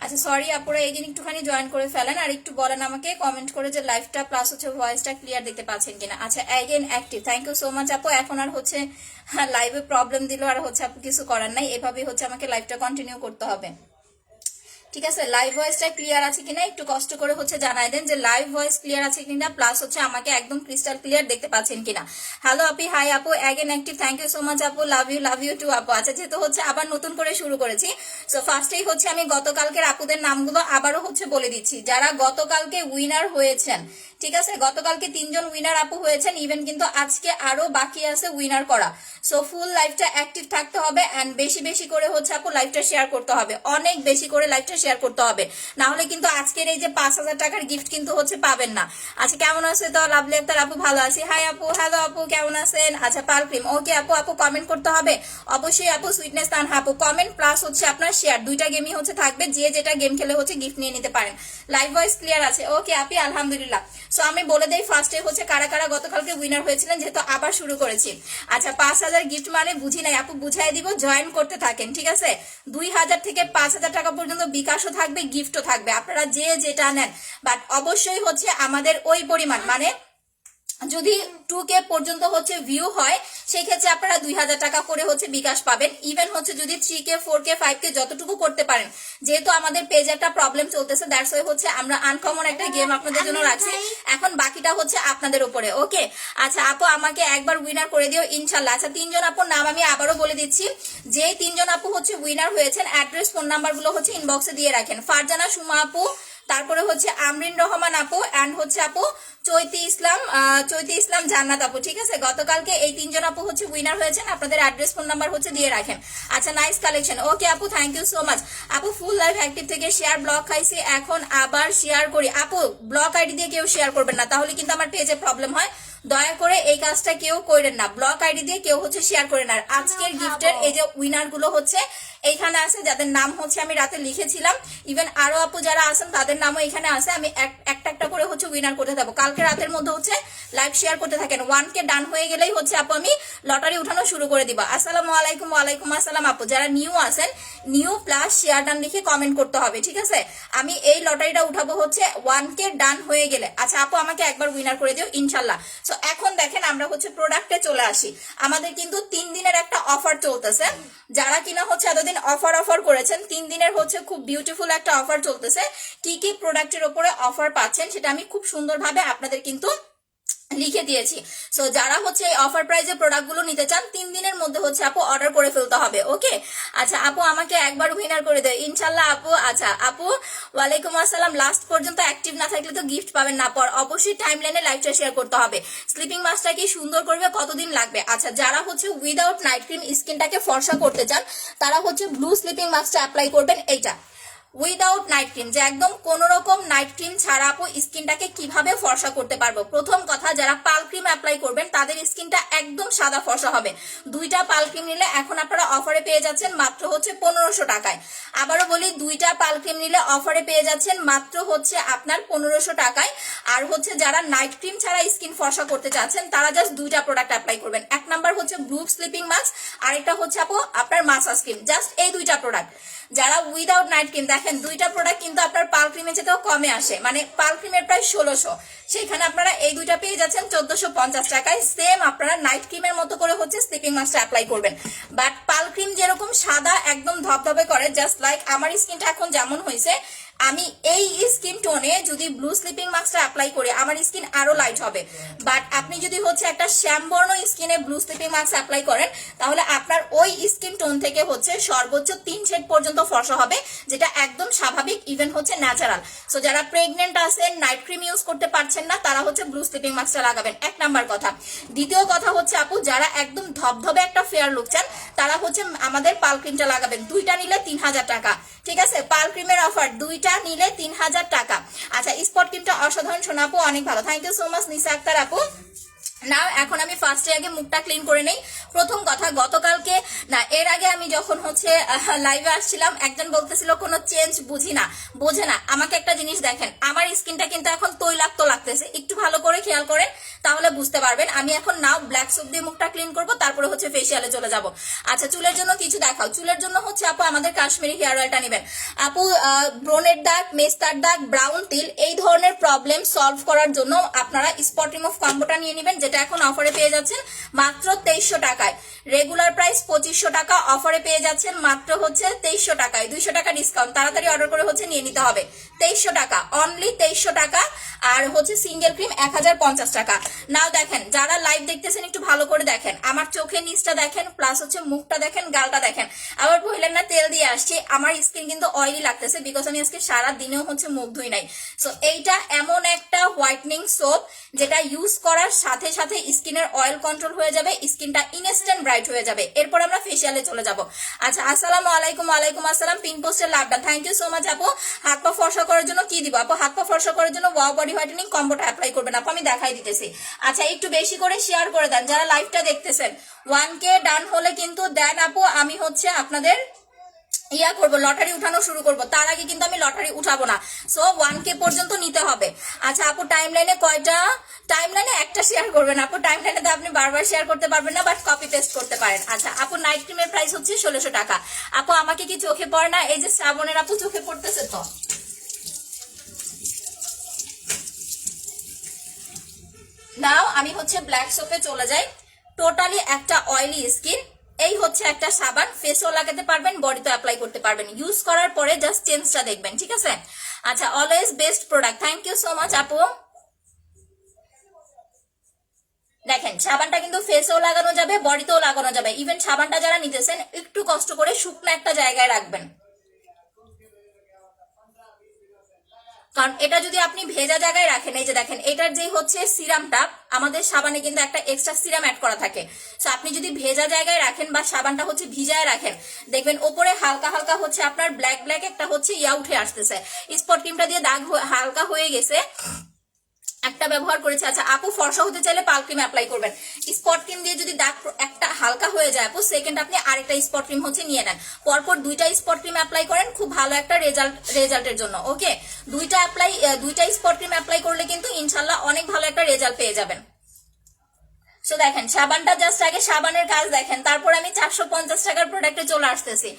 আচ্ছা সরি আপুরা এগেন একটুখানি জয়েন করে ফেলেন আর একটু বলেন আমাকে কমেন্ট করে যে লাইভটা প্লাস হচ্ছে ভয়েসটা ক্লিয়ার দেখতে পাচ্ছেন কিনা। আচ্ছা again active, thank you so much আপু। এখন আর হচ্ছে লাইভে প্রবলেম দিল আর হচ্ছে আপু কিছু করার নাই, এভাবেই হচ্ছে আমাকে লাইভটা কন্টিনিউ করতে হবে। ঠিক আছে, লাইভ ভয়েসটা ক্লিয়ার আছে কিনা একটু কষ্ট করে হচ্ছে জানাই দেন যে লাইভ ভয়েস ক্লিয়ার আছে কিনা, প্লাস হচ্ছে আমাকে একদম ক্রিস্টাল ক্লিয়ার দেখতে পাচ্ছেন কিনা। হ্যালো আপি, হাই আপু, again active, thank you so much আপু, লাভ ইউ টু আপু। আচ্ছা যেহেতু হচ্ছে আবার নতুন করে শুরু করেছি, সো ফার্স্টেই হচ্ছে আমি গতকালকের আপুদের নামগুলো আবারও হচ্ছে বলে দিচ্ছি যারা গতকালকে উইনার হয়েছেন। ঠিক আছে, গতকালকে 3 জন উইনার আপু হয়েছেন, ইভেন কিন্তু আজকে আরো বাকি আছে উইনার করা। সো ফুল লাইভটা অ্যাক্টিভ থাকতে হবে এন্ড বেশি বেশি করে হচ্ছে আপু লাইভটা শেয়ার করতে হবে, অনেক বেশি করে লাইভটা শেয়ার করতে হবে, না হলে কিন্তু আজকের এই যে 5000 টাকার গিফট কিন্তু হচ্ছে পাবেন না। আচ্ছা কেমন আছে তো লাভলি আক্তার আপু? ভালো আছি। হাই আপু, হ্যালো আপু, কেমন আছেন? আচ্ছা পাল ক্রিম, ওকে আপু, আপু কমেন্ট করতে হবে অবশ্যই আপু। সুইটনেস তান আপু, কমেন্ট প্লাস হচ্ছে আপনার শেয়ার, দুইটা গেমই হচ্ছে থাকবে, যে যেটা গেম খেলে হচ্ছে গিফট নিয়ে নিতে পারেন। লাইভ ভয়েস ক্লিয়ার আছে? ওকে আপি, আলহামদুলিল্লাহ। সো আমি বলে দেই ফার্স্টে হচ্ছে কারা কারা গতকালকে উইনার হয়েছিলেন, যেহেতু আবার শুরু করেছি। আচ্ছা 5000 গিফট মানে বুঝি নাই আপু, বুঝাই দিব, জয়েন করতে থাকেন। ঠিক আছে, 2000 থেকে 5000 টাকা পর্যন্ত বিকাশও থাকবে, গিফটও থাকবে, আপনারা যে যেটা নেন, বাট অবশ্যই হচ্ছে আমাদের ওই পরিমাণ মানে যদি 2K পর্যন্ত হচ্ছে ভিউ হয় সেই ক্ষেত্রে আপনারা 2000 টাকা করে হচ্ছে বিকাশ পাবেন। ইভেন হচ্ছে যদি 3K 4K 5K যতটুকু করতে পারেন, যেহেতু আমাদের পেজে একটা প্রবলেম চলতেছে দ্যাটস ওয়াই হচ্ছে আমরা আনকমন একটা গেম আপনাদের জন্য রাখছি, এখন বাকিটা হচ্ছে আপনাদের উপরে। ওকে আচ্ছা আপু আমাকে একবার উইনার করে দিও ইনশাল্লাহ। আচ্ছা 3 জন আপুর নাম আমি আবারও বলে দিচ্ছি, যেই 3 জন আপু হচ্ছে উইনার হয়েছেন অ্যাড্রেস ফোন নাম্বার গুলো হচ্ছে ইনবক্সে দিয়ে রাখেন। ফারজানা সুমা আপু, তারপরে হচ্ছে আমরিন রহমান আপু এন্ড হচ্ছে আপু চৈতি ইসলাম জান্নাত আপু। ঠিক আছে, গতকালকে এই 3 জন আপু হচ্ছে উইনার হয়েছেন, আপনাদের অ্যাড্রেস ফোন নাম্বার হচ্ছে দিয়ে রাখেন। আচ্ছা নাইস কালেকশন, ওকে আপু, থ্যাংক ইউ সো মাচ আপু। ফুল লাইভ অ্যাক্টিভ থেকে শেয়ার ব্লক খাইছি, এখন আবার শেয়ার করি আপু। ব্লক আইডি দিয়ে কেউ শেয়ার করবেন না, তাহলে কিন্তু আমার পেজে প্রবলেম হয়, দয়া করে এই কাজটা কেউ করেন না, ব্লক আইডি দিয়ে কেউ হচ্ছে শেয়ার করেন না। আজকের গিফটের এই যে উইনার গুলো হচ্ছে এইখানে আছে, যাদের নাম হচ্ছে আমি রাতে লিখেছিলাম, ইভেন আরো আপু যারা আছেন তাদের নামও এখানে আছে, আমি একটা একটা করে হচ্ছে উইনার করতে থাকবো। কালকে রাতের মধ্যে হচ্ছে লাইভ শেয়ার করতে থাকেন, 1K ডান হয়ে গেলেই হচ্ছে আপু আমি লটারি উঠানো শুরু করে দিব। আসসালামু আলাইকুম। ওয়ালাইকুম আসসালাম আপু, যারা নিউ আছেন নিউ প্লাস শেয়ার ডান লিখে কমেন্ট করতে হবে। ঠিক আছে, আমি এই লটারিটা উঠাবো হচ্ছে 1K ডান হয়ে গেলে। আচ্ছা আপু আমাকে একবার উইনার করে দিও ইনশাল্লাহ। সো এখন দেখেন আমরা হচ্ছে প্রোডাক্টে চলে আসি, আমাদের কিন্তু 3 দিনের একটা অফার চলতেছে, যারা কিনা হচ্ছে এতদিন অফার করেছেন 3 দিনের হচ্ছে খুব বিউটিফুল একটা অফার চলতেছে। কি কি প্রোডাক্টের উপরে অফার পাচ্ছেন সেটা আমি খুব সুন্দরভাবে আপনাদের কিন্তু লিখে দিয়েছি। সো যারা হচ্ছে এই অফার প্রাইজে প্রোডাক্ট গুলো নিতে চান 3 দিনের মধ্যে হচ্ছে আপু অর্ডার করে ফেলতে হবে। ওকে আচ্ছা আপু আমাকে একবার উইনার করে দেয় ইনশাল্লাহ আপু। আচ্ছা আপু ওয়ালাইকুম আসসালাম, লাস্ট পর্যন্ত অ্যাক্টিভ না থাকলে তো গিফট পাবেন না, পর অবশ্যই টাইম লাইনে লাইভটা শেয়ার করতে হবে। স্লিপিং মাস্কটা কি সুন্দর করবে, কতদিন লাগবে? আচ্ছা যারা হচ্ছে উইদাউট নাইট ক্রিম স্কিনটাকে ফর্সা করতে চান তারা হচ্ছে ব্লু স্লিপিং মাস্কটা অ্যাপ্লাই করবেন, এইটা উইদাউট নাইট ক্রিম, যে একদম কোন রকম নাইট ক্রিম ছাড়া আপু স্কিনটাকে কিভাবে ফর্সা করতে পারবো। প্রথম কথা, যারা পাল ক্রিম অ্যাপ্লাই করবেন তাদের স্কিনটা একদম সাদা ফর্সা হবে। 2টা পাল ক্রিম নিলে এখন আপনারা অফারে পেয়ে যাচ্ছেন মাত্র হচ্ছে 1500 টাকায়। আবারও বলি 2টা পাল ক্রিম নিলে অফারে পেয়ে যাচ্ছেন মাত্র হচ্ছে আপনার 1500 টাকায়। আর হচ্ছে যারা নাইট ক্রিম ছাড়া স্কিন ফর্সা করতে চাচ্ছেন তারা জাস্ট 2টা প্রোডাক্ট অ্যাপ্লাই করবেন। এক নাম্বার হচ্ছে ব্লু স্লিপিং মাস্ক, আরেকটা হচ্ছে আপু আপনার মাসাজ ক্রিম, জাস্ট এই 2টা প্রোডাক্ট। যারা উইদাউট নাইট ক্রিম, দেখেন 2টা প্রোডাক্ট কিন্তু আপনার পাল ক্রিমের চেয়েও কমে আসে, মানে পাল ক্রিমের প্রায় 1600, সেখানে আপনারা এই 2টা পেয়ে যাচ্ছেন 1450 টাকায়। সেম আপনারা নাইট ক্রিমের মতো করে হচ্ছে স্লিপিং মাস্কটা অ্যাপ্লাই করবেন, বাট পাল ক্রিম যেরকম সাদা একদম ধবধবে করে, জাস্ট লাইক আমার স্কিনটা এখন যেমন হয়েছে, আমি এই স্কিন টোনে যদি ব্লু স্লিপিং মাস্কটা অ্যাপ্লাই করি আমার স্কিন আরো লাইট হবে। বাট আপনি যদি হচ্ছে একটা শ্যামবর্ণ স্কিনে ব্লু স্লিপিং মাস্ক অ্যাপ্লাই করেন তাহলে আপনার ওই স্কিন টোন থেকে হচ্ছে সর্বোচ্চ 3 শেড পর্যন্ত ফর্সা হবে, যেটা একদম স্বাভাবিক, ইভেন হচ্ছে ন্যাচারাল। সো যারা প্রেগনেন্ট আছেন নাইট ক্রিম ইউজ করতে পারছেন না তারা হচ্ছে ব্লু স্লিপিং মাস্কটা লাগাবেন, এক নাম্বার কথা। দ্বিতীয় কথা হচ্ছে আপু যারা একদম ধবধবে একটা ফেয়ার লুক চান তারা হচ্ছে আমাদের পাল ক্রিমটা লাগাবেন, 2টা নিলে 3000 টাকা। ঠিক আছে, পাল ক্রিমের অফার 2টা নিলে 3000 টাকা। আচ্ছা স্পট ক্রিমটা অসাধারণ, শোনা আপু অনেক ভালো, থ্যাংক ইউ সো মাচ নিসা আক্তার আপু। না এখন আমি ফার্স্টে আগে মুখটা ক্লিন করে নেই। প্রথম কথা, গতকালকে না এর আগে আমি যখন হচ্ছে লাইভে আসছিলাম, একজন বলতেছিল কোনো চেঞ্জ বুঝি না, বোঝে না। আমাকে একটা জিনিস দেখেন, আমার স্কিনটা কিন্তু এখন তৈলাক্ত লাগতেছে, একটু ভালো করে খেয়াল করেন তাহলে বুঝতে পারবেন। আমি এখন নাও ব্ল্যাক সোপ দিয়ে মুখটা ক্লিন করব, তারপরে হচ্ছে ফেসিয়ালে চলে যাব। আচ্ছা চুলের জন্য কিছু দেখাও। চুলের জন্য হচ্ছে আপু আমাদের কাশ্মীরি হেয়ার অয়েলটা নেবেন। আপু ব্রনের দাগ, মেস্তার দাগ, ব্রাউন তিল এই ধরনের প্রবলেম সলভ করার জন্য আপনারা স্পট রিমুভ কম্বোটা নিয়ে নেবেন, যেটা এখন অফারে পেয়ে যাচ্ছেন মাত্র 2300 টাকায়। রেগুলার প্রাইস 2500 টাকা, অফারে পেয়ে যাচ্ছেন মাত্র হচ্ছে 2300 টাকায়। 200 টাকা ডিসকাউন্ট, তাড়াতাড়ি অর্ডার করে হচ্ছে নিয়ে নিতে হবে। 2300 টাকা, অনলি 2300 টাকা। আর হচ্ছে সিঙ্গেল ক্রিম 1050 টাকা। নাও দেখেন, যারা লাইভ দেখতেছেন একটু ভালো করে দেখেন, আমার চোখের নিচটা দেখেন, প্লাস হচ্ছে মুখটা দেখেন, গালটা দেখেন। আবার বললেন না তেল দিয়ে আসছি, আমার স্কিন কিন্তু অয়েলি লাগতেছে, বিকজ আমি আজকে সারা দিনেও হচ্ছে মুখ ধুই নাই। সো এইটা এমন একটা হোয়াইটনিং সোপ যেটা ইউজ করার সাথে সাথে স্কিনের অয়েল কন্ট্রোল হয়ে যাবে, স্কিনটা ইনস্ট্যান্ট ব্রাইট হয়ে যাবে। এরপর আমরা ফেসিয়ালে চলে যাব। আচ্ছা আসসালামু আলাইকুম। ওয়ালাইকুম আসসালাম। পিন পোস্টের লাভটা, থ্যাংক ইউ সো মাচ আপু। হাত পা ফর্সা করার জন্য কি দিব আপু? হাত পা ফর্সা করার জন্য ওয়াও বডি হোয়াইটেনিং কম্বোটা অ্যাপ্লাই করবেন আপু, আমি দেখাই দিতেছি। আচ্ছা একটু বেশি করে শেয়ার করে দেন যারা লাইভটা দেখতেছেন। 1K ডান হলে কিন্তু দেন আপু, আমি হচ্ছে আপনাদের ইয়া করব, লটারি উঠানো শুরু করব। তার আগে কিন্তু আমি লটারি উঠাবো না, সো 1K পর্যন্ত নিতে হবে। আচ্ছা আপু টাইমলাইনে কয়টা? টাইমলাইনে একটা শেয়ার করবেন আপু, টাইমলাইনে তো আপনি বারবার শেয়ার করতে পারবেন না, বাট কপি পেস্ট করতে পারেন। আচ্ছা আপু নাইট ক্রিমের প্রাইস হচ্ছে 1600 টাকা। আপু আমাকে কি চোখে পড়ে না? এই যে শ্রাবণের আপু চোখে পড়তেছে তো। নাও আমি হচ্ছে ব্ল্যাক সোপে চলে যাই। টোটালি একটা অয়েলি স্কিন, এই হচ্ছে একটা সাবান, ফেসও লাগাতে পারবেন, বডিতে অ্যাপ্লাই করতে পারবেন। ইউজ করার পরে জাস্ট চেঞ্জটা দেখবেন, ঠিক আছে? আচ্ছা always best product, thank you so much আপু। দেখেন সাবানটা কিন্তু ফেসেও লাগানো যাবে, বডিতেও লাগানো যাবে। ইভেন সাবানটা যারা নিতেছেন একটু কষ্ট করে শুকনো একটা জায়গায় রাখবেন, কারণ এটা যদি আপনি ভেজা জায়গায় রাখেন, এই যে দেখেন এটার যে হচ্ছে সিরামটা, আমাদের সাবানে কিন্তু একটা এক্সট্রা সিরাম অ্যাড করা থাকে। সো আপনি যদি ভেজা জায়গায় রাখেন বা সাবানটা হচ্ছে ভিজায় রাখেন, দেখবেন ওপরে হালকা হালকা হচ্ছে আপনার ব্ল্যাক ব্ল্যাক একটা হচ্ছে ইয়া উঠে আসতেছে। স্পট ক্রিমটা দিয়ে দাগ হালকা হয়ে গেছে, একটা ব্যবহার করেছে। আচ্ছা আপু ফর্সা হতে চাইলে পাল ক্রিম অ্যাপ্লাই করবেন। স্পট ক্রিম দিয়ে যদি দাগ একটা হালকা হয়ে যায় আপু, সেকেন্ড আপনি আরেকটা স্পট ক্রিম হচ্ছে নিয়ে নেন। পরপর দুইটা স্পট ক্রিম অ্যাপ্লাই করেন, খুব ভালো একটা রেজাল্টের জন্য। ওকে, দুইটা স্পট ক্রিম অ্যাপ্লাই করলে কিন্তু ইনশাল্লাহ অনেক ভালো একটা রেজাল্ট পেয়ে যাবেন। সো দেখেন সাবানটা জাস্ট আগে সাবানের কাজ দেখেন, তারপর আমি 450 টাকার প্রোডাক্টে চলে আসতেছি।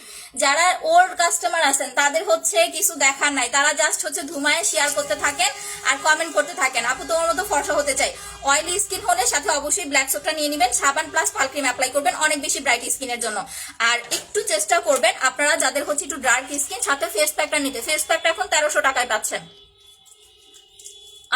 যারা ওল্ড কাস্টমার আছেন তাদের হচ্ছে কিছু দেখার নাই, তারা জাস্ট হচ্ছে ধুমায় শেয়ার করতে থাকেন আর কমেন্ট করতে থাকেন আপু তোমার মতো ফর্সা হতে চাই। অয়েলি স্কিন হলে সাথে অবশ্যই ব্ল্যাক সোপটা নিয়ে নেবেন, সাবান প্লাস পাল ক্রিম অ্যাপ্লাই করবেন অনেক বেশি ব্রাইট স্কিনের জন্য। আর একটু চেষ্টা করবেন আপনারা যাদের হচ্ছে একটু ডার্ক স্কিন, সাথে ফেস প্যাকটা নিতে। ফেস প্যাকটা এখন 1300 টাকায় পাচ্ছেন।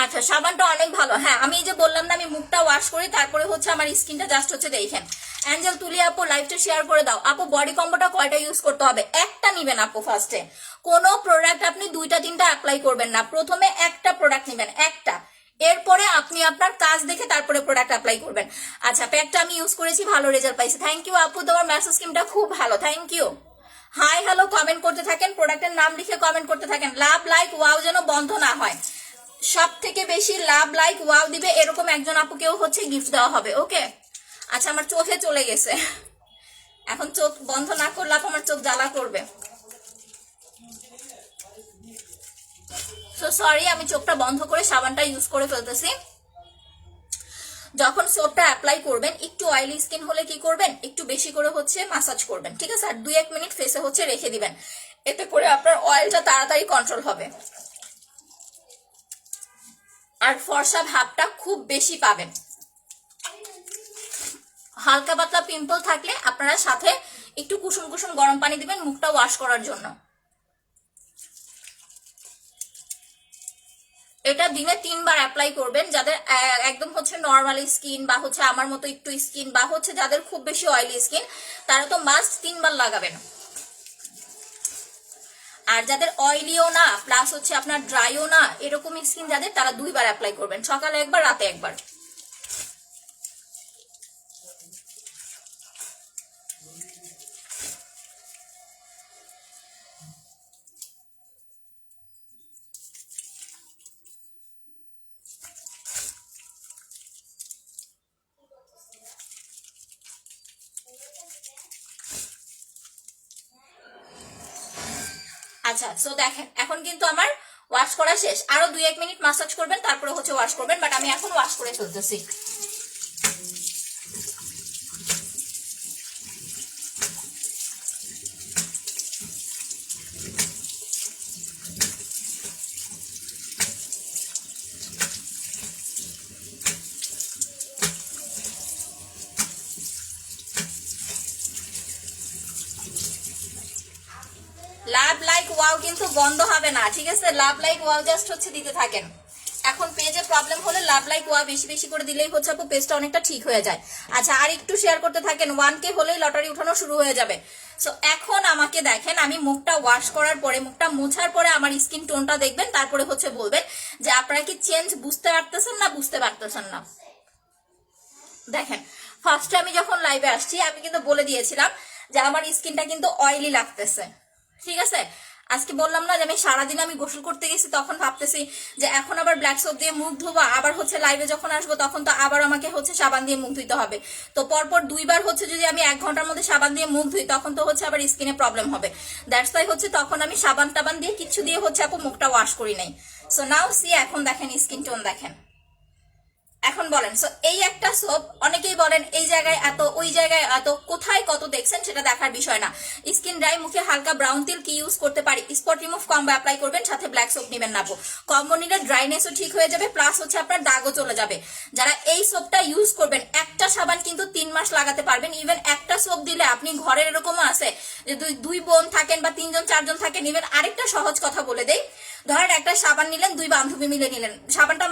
আচ্ছা সাবানটা অনেক ভালো। হ্যাঁ আমি এই যে বললাম না আমি মুখটা ওয়াশ করি, তারপরে হচ্ছে আমার স্কিনটা জাস্ট হচ্ছে দেখেন। অ্যাঞ্জেল তুলি আপু লাইভটা শেয়ার করে দাও। আপু বডি কম্বোটা কয়টা ইউজ করতে হবে? একটা নিবেন আপু ফার্স্টে। কোনো প্রোডাক্ট আপনি দুইটা তিনটা অ্যাপ্লাই করবেন না, প্রথমে একটা প্রোডাক্ট নিবেন, একটা। এরপরে আপনি আপনার কাজ দেখে তারপরে প্রোডাক্ট অ্যাপ্লাই করবেন। আচ্ছা প্যাকটা আমি ইউজ করেছি, ভালো রেজাল্ট পাইছি। থ্যাংক ইউ আপু, তোমার ম্যাসেজ স্কিনটা খুব ভালো, thank you. Hi hello comment করতে থাকেন, প্রোডাক্টের নাম লিখে কমেন্ট করতে থাকেন। লাভ লাইক ওয়াও যেন বন্ধ না হয়। সব থেকে বেশি লাভ লাইক ওয়াও দিবে এরকম একজন আপুকেও হচ্ছে গিফট দেওয়া হবে। ওকে আচ্ছা আমার চোখে চলে গেছে, এখন চোখ বন্ধ না করলে আপু আমার চোখ জ্বালা করবে। সো সরি, আমি চোখটা বন্ধ করে সাবানটা ইউজ করে ফেলতেছি। যখন সোপটা অ্যাপ্লাই করবেন একটু অয়েলি স্কিন হলে কি করবেন, একটু বেশি করে হচ্ছে মাসাজ করবেন, ঠিক আছে? আর 2-1 মিনিট ফেসে হচ্ছে রেখে দিবেন, এতে করে আপনার অয়েলটা তাড়াতাড়ি কন্ট্রোল হবে আর ফর্সা ভাবটা খুব বেশি পাবেন। হালকা পাতলা পিম্পল থাকলে আপনারা সাথে একটু কুসুম কুসুম গরম পানি দিবেন মুখটা ওয়াশ করার জন্য। এটা দিনে 3 বার অ্যাপ্লাই করবেন, যাদের একদম হচ্ছে নর্মাল স্কিন বা হচ্ছে আমার মতো একটু স্কিন বা হচ্ছে যাদের খুব বেশি অয়েলি স্কিন, তারা তো মাস্ট 3 বার লাগাবেন। আর যাদের অয়েলিও না প্লাস হচ্ছে আপনার ড্রাইও না এরকম স্কিন যাদের, তারা 2 বার অ্যাপ্লাই করবেন, সকালে একবার রাতে একবার। আচ্ছা সো দেখেন এখন কিন্তু আমার ওয়াশ করা শেষ, আরো 2-1 মিনিট মাসাজ করবেন তারপরে হচ্ছে ওয়াশ করবেন, বাট আমি এখন ওয়াশ করে ফেলতেছি। লাভ লাইক ওয়াও কিন্তু বন্ধ হবে না, ঠিক আছে? লাভ লাইক ওয়াও জাস্ট হচ্ছে দিতে থাকেন। এখন পেজে প্রবলেম হলে লাভ লাইক ওয়াও বেশি বেশি করে দিলেই হচ্ছে আপু পেজটা অনেকটা ঠিক হয়ে যায়। আচ্ছা আর একটু শেয়ার করতে থাকেন, 1K হলেই লটারি উঠানো শুরু হয়ে যাবে। সো এখন আমাকে দেখেন, আমি মুখটা ওয়াশ করার পরে, মুখটা মোছার পরে আমার স্কিন টোনটা দেখবেন, তারপরে হচ্ছে বলবেন যে আপনারা কি চেঞ্জ বুঝতে পারতেছেন না বুঝতে পারতেছেন না। দেখেন ফার্স্টে আমি যখন লাইভে আসছি আমি কিন্তু বলে দিয়েছিলাম যে আমার স্কিনটা কিন্তু অয়েলি লাগতেছে, ঠিক আছে? আজকে বললাম না যে আমি সারাদিন আমি গোসল করতে গেছি, তখন ভাবতেছি যে এখন আবার ব্ল্যাক সোপ দিয়ে মুখ ধোবো, আবার হচ্ছে লাইভে যখন আসবো তখন তো আবার আমাকে হচ্ছে সাবান দিয়ে মুখ ধুইতে হবে। তো পরপর 2 বার হচ্ছে যদি আমি 1 ঘন্টার মধ্যে সাবান দিয়ে মুখ ধুই তখন তো হচ্ছে আবার স্কিনে প্রবলেম হবে। দ্যাটস ওয়াই হচ্ছে তখন আমি সাবান টাবান দিয়ে কিছু দিয়ে হচ্ছে আপু মুখটা ওয়াশ করি নাই। সো নাও সি, এখন দেখেন স্কিন টোন দেখেন। এখন বলেন, সো এই একটা সোপ, অনেকেই বলেন এই জায়গায় এত ওই জায়গায় এত, কোথায় কত দেখছেন সেটা দেখার বিষয় না। স্কিন ড্রাই, মুখে হালকা ব্রাউন তেল কি ইউজ করতে পারি? স্পট রিমুভ কম্বো অ্যাপ্লাই করবেন, সাথে ব্ল্যাক সোপ নেবেন না আপু। কম্বো নিলে ড্রাইনেসও ঠিক হয়ে যাবে, প্লাস হচ্ছে আপনার দাগও চলে যাবে। যারা এই সোপটা ইউজ করবেন, একটা সাবান কিন্তু 3 মাস লাগাতে পারবেন। ইভেন একটা সোপ দিলে আপনি ঘরের এরকমও আছে যে দুই বোন থাকেন বা 3জন 4জন থাকেন। ইভেন আরেকটা সহজ কথা বলে দেই, ধরেন একটা সাবান নিলেন, 2 বান্ধবী মিলে নিলেন, সাবানটা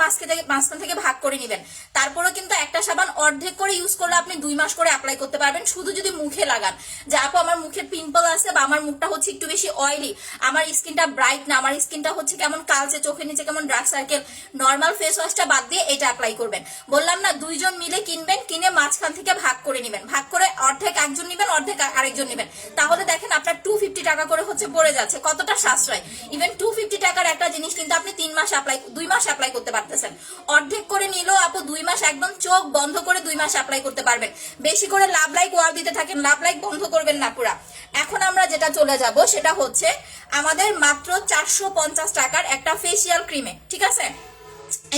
মাঝখান থেকে ভাগ করে নিবেন, তারপরেও কিন্তু একটা সাবান অর্ধেক করে ইউজ করলে আপনি 2 মাস করে অ্যাপ্লাই করতে পারবেন, শুধু যদি মুখে লাগান। যে আপু আমার মুখে পিম্পল আছে বা আমার মুখটা হচ্ছে একটু বেশি অয়েলি, আমার স্কিনটা ব্রাইট না, আমার স্কিনটা হচ্ছে কেমন কালচে, চোখের নিচে কেমন ডার্ক সার্কেল, নর্মাল ফেস ওয়াশটা বাদ দিয়ে এটা অ্যাপ্লাই করবেন। বললাম না 2 জন মিলে কিনবেন, কিনে মাঝখান থেকে ভাগ করে নিবেন, ভাগ করে অর্ধেক একজন নিবেন অর্ধেক আরেকজন নিবেন, তাহলে দেখেন আপনার 250 টাকা করে হচ্ছে পড়ে যাচ্ছে, কতটা সাশ্রয়। ইভেন 250 টাকার একটা জিনিস কিন্তু আপনি 2 মাস অ্যাপ্লাই করতে পারতেছেন। অর্ধেক করে নিলেও আপু 2 মাস একদম চোখ বন্ধ করে 2 মাস অ্যাপ্লাই করতে পারবেন। বেশি করে লাভ লাইক ওয়াও দিতে থাকেন, লাভ লাইক বন্ধ করবেন না পুরা। এখন আমরা যেটা চলে যাব সেটা হচ্ছে আমাদের মাত্র 450 টাকার একটা ফেসিয়াল ক্রিমে, ঠিক আছে?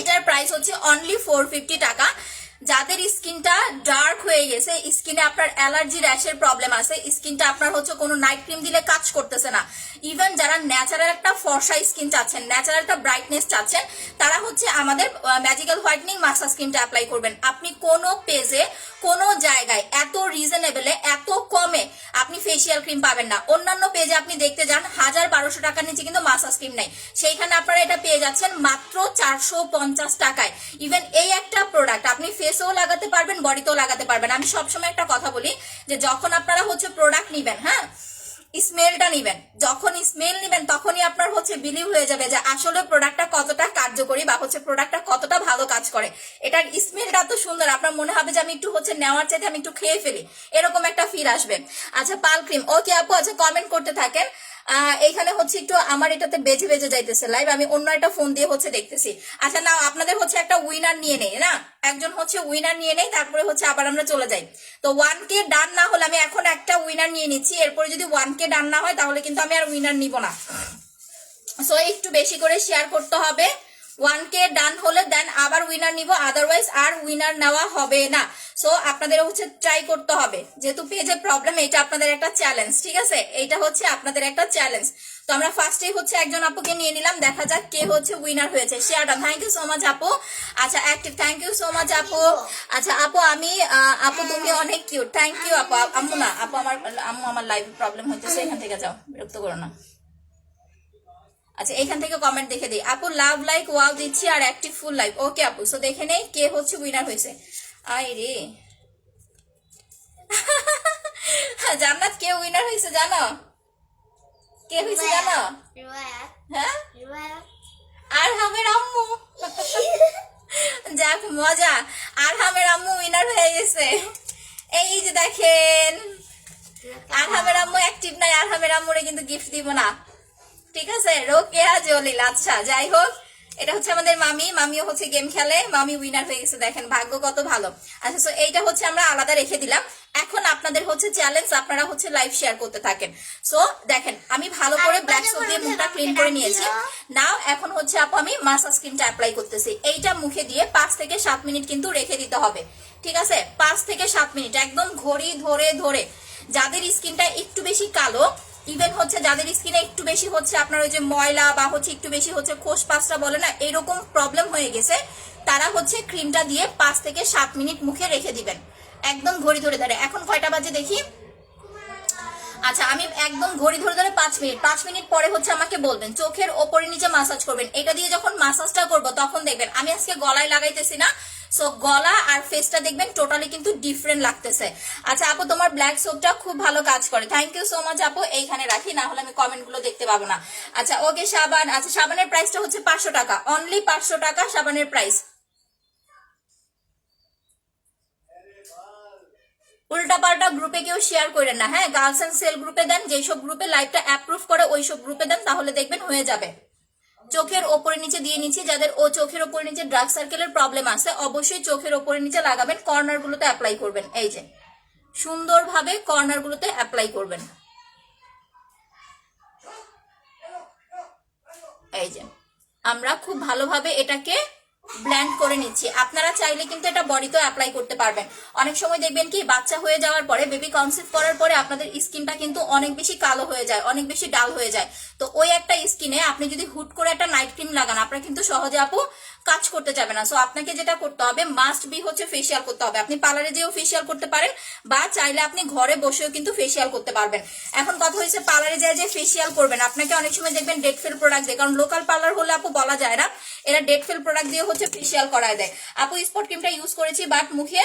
এটার প্রাইস হচ্ছে অনলি 450 টাকা। যাদের স্কিনটা ডার্ক হয়ে গেছে, স্কিনে আপনার অ্যালার্জি র্যাশের প্রবলেম আছে, স্কিনটা আপনার হচ্ছে কোনো নাইট ক্রিম দিলে কাজ করতেছে না, ইভেন যারা ন্যাচারাল একটা ফর্সা স্কিন চাচ্ছেন, ন্যাচারাল একটা ব্রাইটনেস চাচ্ছেন, তারা হচ্ছে আমাদের ম্যাজিক্যাল হোয়াইটনিং মাসাজ ক্রিমটা অ্যাপ্লাই করবেন। আপনি কোনো পেজে কোনো জায়গায় এত রিজনেবলে এত কমে আপনি ফেসিয়াল ক্রিম পাবেন না। অন্যান্য পেজে আপনি দেখতে যান 1000-1200 টাকার নিচে কিন্তু মাসাজ ক্রিম নাই, সেইখানে আপনারা এটা পেয়ে যাচ্ছেন মাত্র 450 টাকায়। ইভেন এই একটা প্রোডাক্ট আপনি ফেসেও লাগাতে পারবেন, বডিতেও লাগাতে পারবেন। আমি সবসময় একটা কথা বলি যে যখন আপনারা হচ্ছে প্রোডাক্ট নিবেন, হ্যাঁ স্মেলটা নিবেন, যখন স্মেল নিবেন তখনই আপনার হচ্ছে বিলিভ হয়ে যাবে যে আসলে প্রোডাক্টটা কতটা কার্যকরী বা হচ্ছে প্রোডাক্টটা কতটা ভালো কাজ করে। এটার স্মেলটা এত সুন্দর, আপনার মনে হবে যে আমি একটু হচ্ছে নেওয়ার চাইতে আমি একটু খেয়ে ফেলি, এরকম একটা ফিল আসবে। আচ্ছা পাল ক্রিম, ওকে আপু, আচ্ছা কমেন্ট করতে থাকেন। এইখানে হচ্ছে একটু আমার এটাতে বেজে বেজে যাইতেছে লাইভ, আমি অন্য একটা ফোন দিয়ে হচ্ছে দেখতেছি। আচ্ছা না আপনাদের হচ্ছে একটা উইনার নিয়ে নেই না, একজন হচ্ছে উইনার নিয়ে নেই, তারপরে হচ্ছে আবার আমরা চলে যাই। তো 1K ডান না হলে আমি এখন একটা উইনার নিয়ে নিচ্ছি, এরপরে যদি 1K ডান না হয় তাহলে কিন্তু আমি আর উইনার নিব না। সো একটু বেশি করে শেয়ার করতে হবে, 1K ডান হলে দেন আবার উইনার নিব, আদারওয়াইজ আর উইনার নেওয়া হবে না। সো আপনাদের হচ্ছে ট্রাই করতে হবে, যেহেতু পেজে প্রবলেম, এটা আপনাদের একটা চ্যালেঞ্জ, ঠিক আছে? এইটা হচ্ছে আপনাদের একটা চ্যালেঞ্জ। তো আমরা ফার্স্টে হচ্ছে একজন আপুকে নিয়ে নিলাম, দেখা যাক কে হচ্ছে উইনার হয়েছে। শেয়ারটা, থ্যাংক ইউ সো মাচ আপু। আচ্ছা active, thank you so much আপু। আচ্ছা আপু আমি আপু তুমি অনেক কিউট, থ্যাংক ইউ আপু। আম্মু না আপু, আম্মু আমার লাইভ প্রবলেম হইতেছে, এখান থেকে যাও, বিরক্ত করো না। আচ্ছা এখান থেকে কমেন্ট দেখে দিই, আপু লাভ লাইক ওয়াও দিচ্ছি আর অ্যাক্টিভ ফুল লাইভ। ওকে আপু, সো দেখে নেই কে হচ্ছে উইনার হয়েছে। আই রে জান্নাত, কে উইনার হয়েছে জানো? কে হয়েছে জানো? হ্যাঁ আরহামের আম্মু। যাক মজা, আরহামের আম্মু উইনার হয়ে গেছে। এই যে দেখেন আরহামের আম্মু অ্যাক্টিভ নাই, আরহামের আম্মুরে কিন্তু গিফট দিব না, ঠিক আছে? রোকেয়া জলিল, আচ্ছা যাই হোক, এটা হচ্ছে আমাদের মামিও হচ্ছে গেম খেলে, মামি উইনার হয়ে গেছে, দেখেন ভাগ্য কত ভালো। আচ্ছা সো এইটা হচ্ছে আমরা আলাদা রেখে দিলাম। এখন আপনাদের হচ্ছে চ্যালেঞ্জ, আপনারা হচ্ছে লাইভ শেয়ার করতে থাকেন। সো দেখেন আমি ভালো করে ব্ল্যাক সোপ দিয়ে মুখটা ক্লিন করে নিয়েছি। নাও এখন হচ্ছে আপু আমি মাসাজ ক্রিমটা অ্যাপ্লাই করতেছি। এইটা মুখে দিয়ে 5 থেকে 7 মিনিট কিন্তু রেখে দিতে হবে, ঠিক আছে? 5 থেকে 7 মিনিট একদম ঘড়ি ধরে ধরে। যাদের স্কিনটা একটু বেশি কালো, ইভেন হচ্ছে যাদের স্কিনে একটু বেশি হচ্ছে আপনার ওই যে ময়লা বা হচ্ছে একটু বেশি হচ্ছে খোসপাসটা বলে না, এরকম প্রবলেম হয়ে গেছে, তারা হচ্ছে ক্রিমটা দিয়ে 5 থেকে 7 মিনিট মুখে রেখে দিবেন একদম ঘড়ি ধরে ধরে। এখন কয়টা বাজে দেখি? আচ্ছা আমি একদম ঘড়ি ধরে ধরে 5 মিনিট পরে হচ্ছে আমাকে বলবেন। চোখের ওপরে নিচে মাসাজ করবেন। এটা দিয়ে যখন মাসাজটা করব তখন দেখবেন আমি আজকে গলায় লাগাইতেছি না, সো গলা আর ফেসটা দেখবেন টোটালি কিন্তু ডিফারেন্ট লাগতেছে। আচ্ছা আপু তোমার ব্ল্যাক সোপটা খুব ভালো কাজ করে, থ্যাংক ইউ সো মাচ আপু। এইখানে রাখি, না হলে আমি কমেন্ট গুলো দেখতে পাবো না। আচ্ছা ওকে সাবান, আচ্ছা সাবানের প্রাইসটা হচ্ছে 500 টাকা, অনলি 500 টাকা সাবানের প্রাইস। উল্টাপাল্টা গ্রুপে কেউ শেয়ার করেন না, হ্যাঁ? গার্লস এন্ড সেল গ্রুপে দেন, যেসব গ্রুপে লাইভটা অ্যাপ্রুভ করে ওই সব গ্রুপে দেন, তাহলে দেখবেন হয়ে যাবে। চোখের ওপরে নিচে দিয়ে নিচ্ছি। যাদের ও চোখের ওপরে নিচে ডার্ক সার্কেলের প্রবলেম আছে অবশ্যই চোখের ওপরে নিচে লাগাবেন, কর্নার গুলোতে অ্যাপ্লাই করবেন। এই যে সুন্দরভাবে কর্নার গুলোতে অ্যাপ্লাই করবেন। এই যে আমরা খুব ভালোভাবে এটাকে ব্ল্যান্ড করে নিচ্ছি। আপনারা চাইলে কিন্তু এটা বডিতেও অ্যাপ্লাই করতে পারবেন। অনেক সময় দেখবেন কি বাচ্চা হয়ে যাওয়ার পরে, বেবি কনসিভ করার পরে আপনাদের স্কিনটা কিন্তু অনেক বেশি কালো হয়ে যায়, অনেক বেশি ডাল হয়ে যায়। তো ওই একটা স্কিনে আপনি যদি হুট করে একটা নাইট ক্রিম লাগান, আপনারা কিন্তু সহজে আপু কাজ করতে যাবে না। সো আপনাকে যেটা করতে হবে মাস্ট বি হচ্ছে ফেসিয়াল করতে হবে। আপনি পার্লারে যেও ফেসিয়াল করতে পারেন বা চাইলে আপনি ঘরে বসেও কিন্তু ফেসিয়াল করতে পারবেন। এখন কথা হয়েছে পার্লারে যায় যে ফেসিয়াল করবেন, আপনাকে অনেক সময় দেখবেন ডেট ফেল প্রোডাক্ট দিয়ে, কারণ লোকাল পার্লার হলে আপু বলা যায় না, এরা ডেট ফেল প্রোডাক্ট দিয়ে হচ্ছে ফেসিয়াল করায় দেয়। আপু স্পট ক্রিমটা ইউজ করেছি বাট মুখে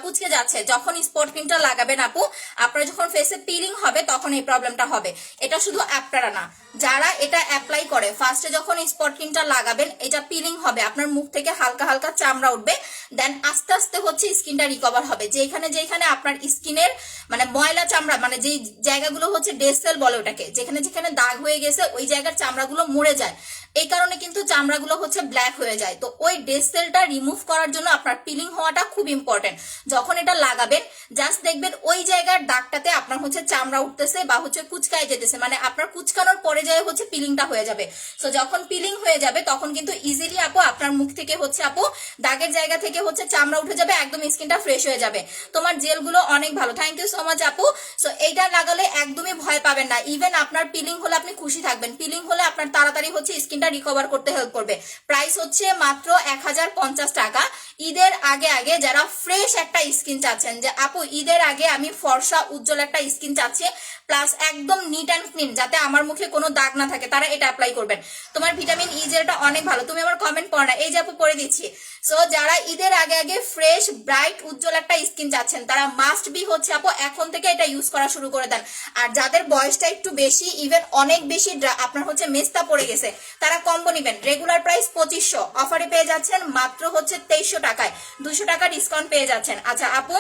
কুচকে যাচ্ছে। যখন স্পট ক্রিমটা লাগাবেন আপু, আপনার যখন ফেসে পিলিং হবে তখন এই প্রবলেমটা হবে। এটা শুধু আপনারা না, যারা এটা অ্যাপ্লাই করে ফার্স্টে যখন স্পট ক্রিমটা লাগাবেন এটা পিলিং হবে, আপনার মুখ থেকে হালকা হালকা চামড়া উঠবে, দেন আস্তে আস্তে হচ্ছে স্কিনটা রিকভার হবে। যেখানে যেখানে আপনার স্কিনের মানে ময়লা চামড়া, মানে যেই জায়গাগুলো হচ্ছে ডেড সেল বলে ওটাকে, যেখানে যেখানে দাগ হয়ে গেছে ওই জায়গার চামড়াগুলো মরে যায়, এই কারণে কিন্তু চামড়াগুলো হচ্ছে ব্ল্যাক হয়ে যায়। তো ওই ডেড সেলটা রিমুভ করার জন্য আপনার পিলিং হওয়াটা খুব ইম্পর্টেন্ট। যখন এটা লাগাবেন জাস্ট দেখবেন ওই জায়গার দাগটাতে আপনার হচ্ছে চামড়া উঠতেছে বা হচ্ছে কুচকায় যেতেছে, মানে আপনার কুচকানোর পরে যায় হচ্ছে পিলিংটা হয়ে যাবে। তো যখন পিলিং হয়ে যাবে তখন কিন্তু ইজিলি আপু আপনার মুখ থেকে হচ্ছে আপু দাগের জায়গা থেকে হচ্ছে চামড়া উঠে যাবে, একদম স্কিনটা ফ্রেশ হয়ে যাবে। তোমার জেলগুলো অনেক ভালো, থ্যাংক ইউ সো মাচ আপু। সো এইটা লাগালে একদমই ভয় পাবেন না। ইভেন আপনার পিলিং হলে আপনি খুশি থাকবেন, পিলিং হলে আপনার তাড়াতাড়ি হচ্ছে স্কিনটা রিকভার করতে হেল্প করবে। প্রাইস হচ্ছে মাত্র 1050 টাকা। ঈদের আগে আগে যারা ফ্রেশ একটা স্কিন চাচ্ছেন, যে আপু ঈদের আগে আমি ফর্সা উজ্জ্বল একটা স্কিন চাচ্ছি প্লাস একদম নিট অ্যান্ড ক্লিন, যাতে আমার মুখে কোনো দাগ না থাকে, তারা এটা অ্যাপ্লাই করবেন। তোমার ভিটামিন ই জেলটা অনেক ভালো, তুমি আমার কমেন্ট পড়ো না, এই যে আপু পড়ে দিচ্ছি। সো যারা ঈদের আগে আগে ফ্রেশ ব্রাইট উজ্জ্বল একটা স্কিন চাচ্ছেন তারা মাস্ট বি হচ্ছে আপু এখন থেকে এটা ইউজ করা শুরু করে দেন। আর যাদের বয়সটা একটু বেশি, ইভেন অনেক বেশি আপনার হচ্ছে মেস্তা পড়ে গেছে, তারা কম্বো নিবেন। রেগুলার প্রাইস 2500, অফারে পেয়ে যাচ্ছেন মাত্র হচ্ছে 2300 টাকায়, 200 টাকা ডিসকাউন্ট পেয়ে যাচ্ছেন। আচ্ছা আপু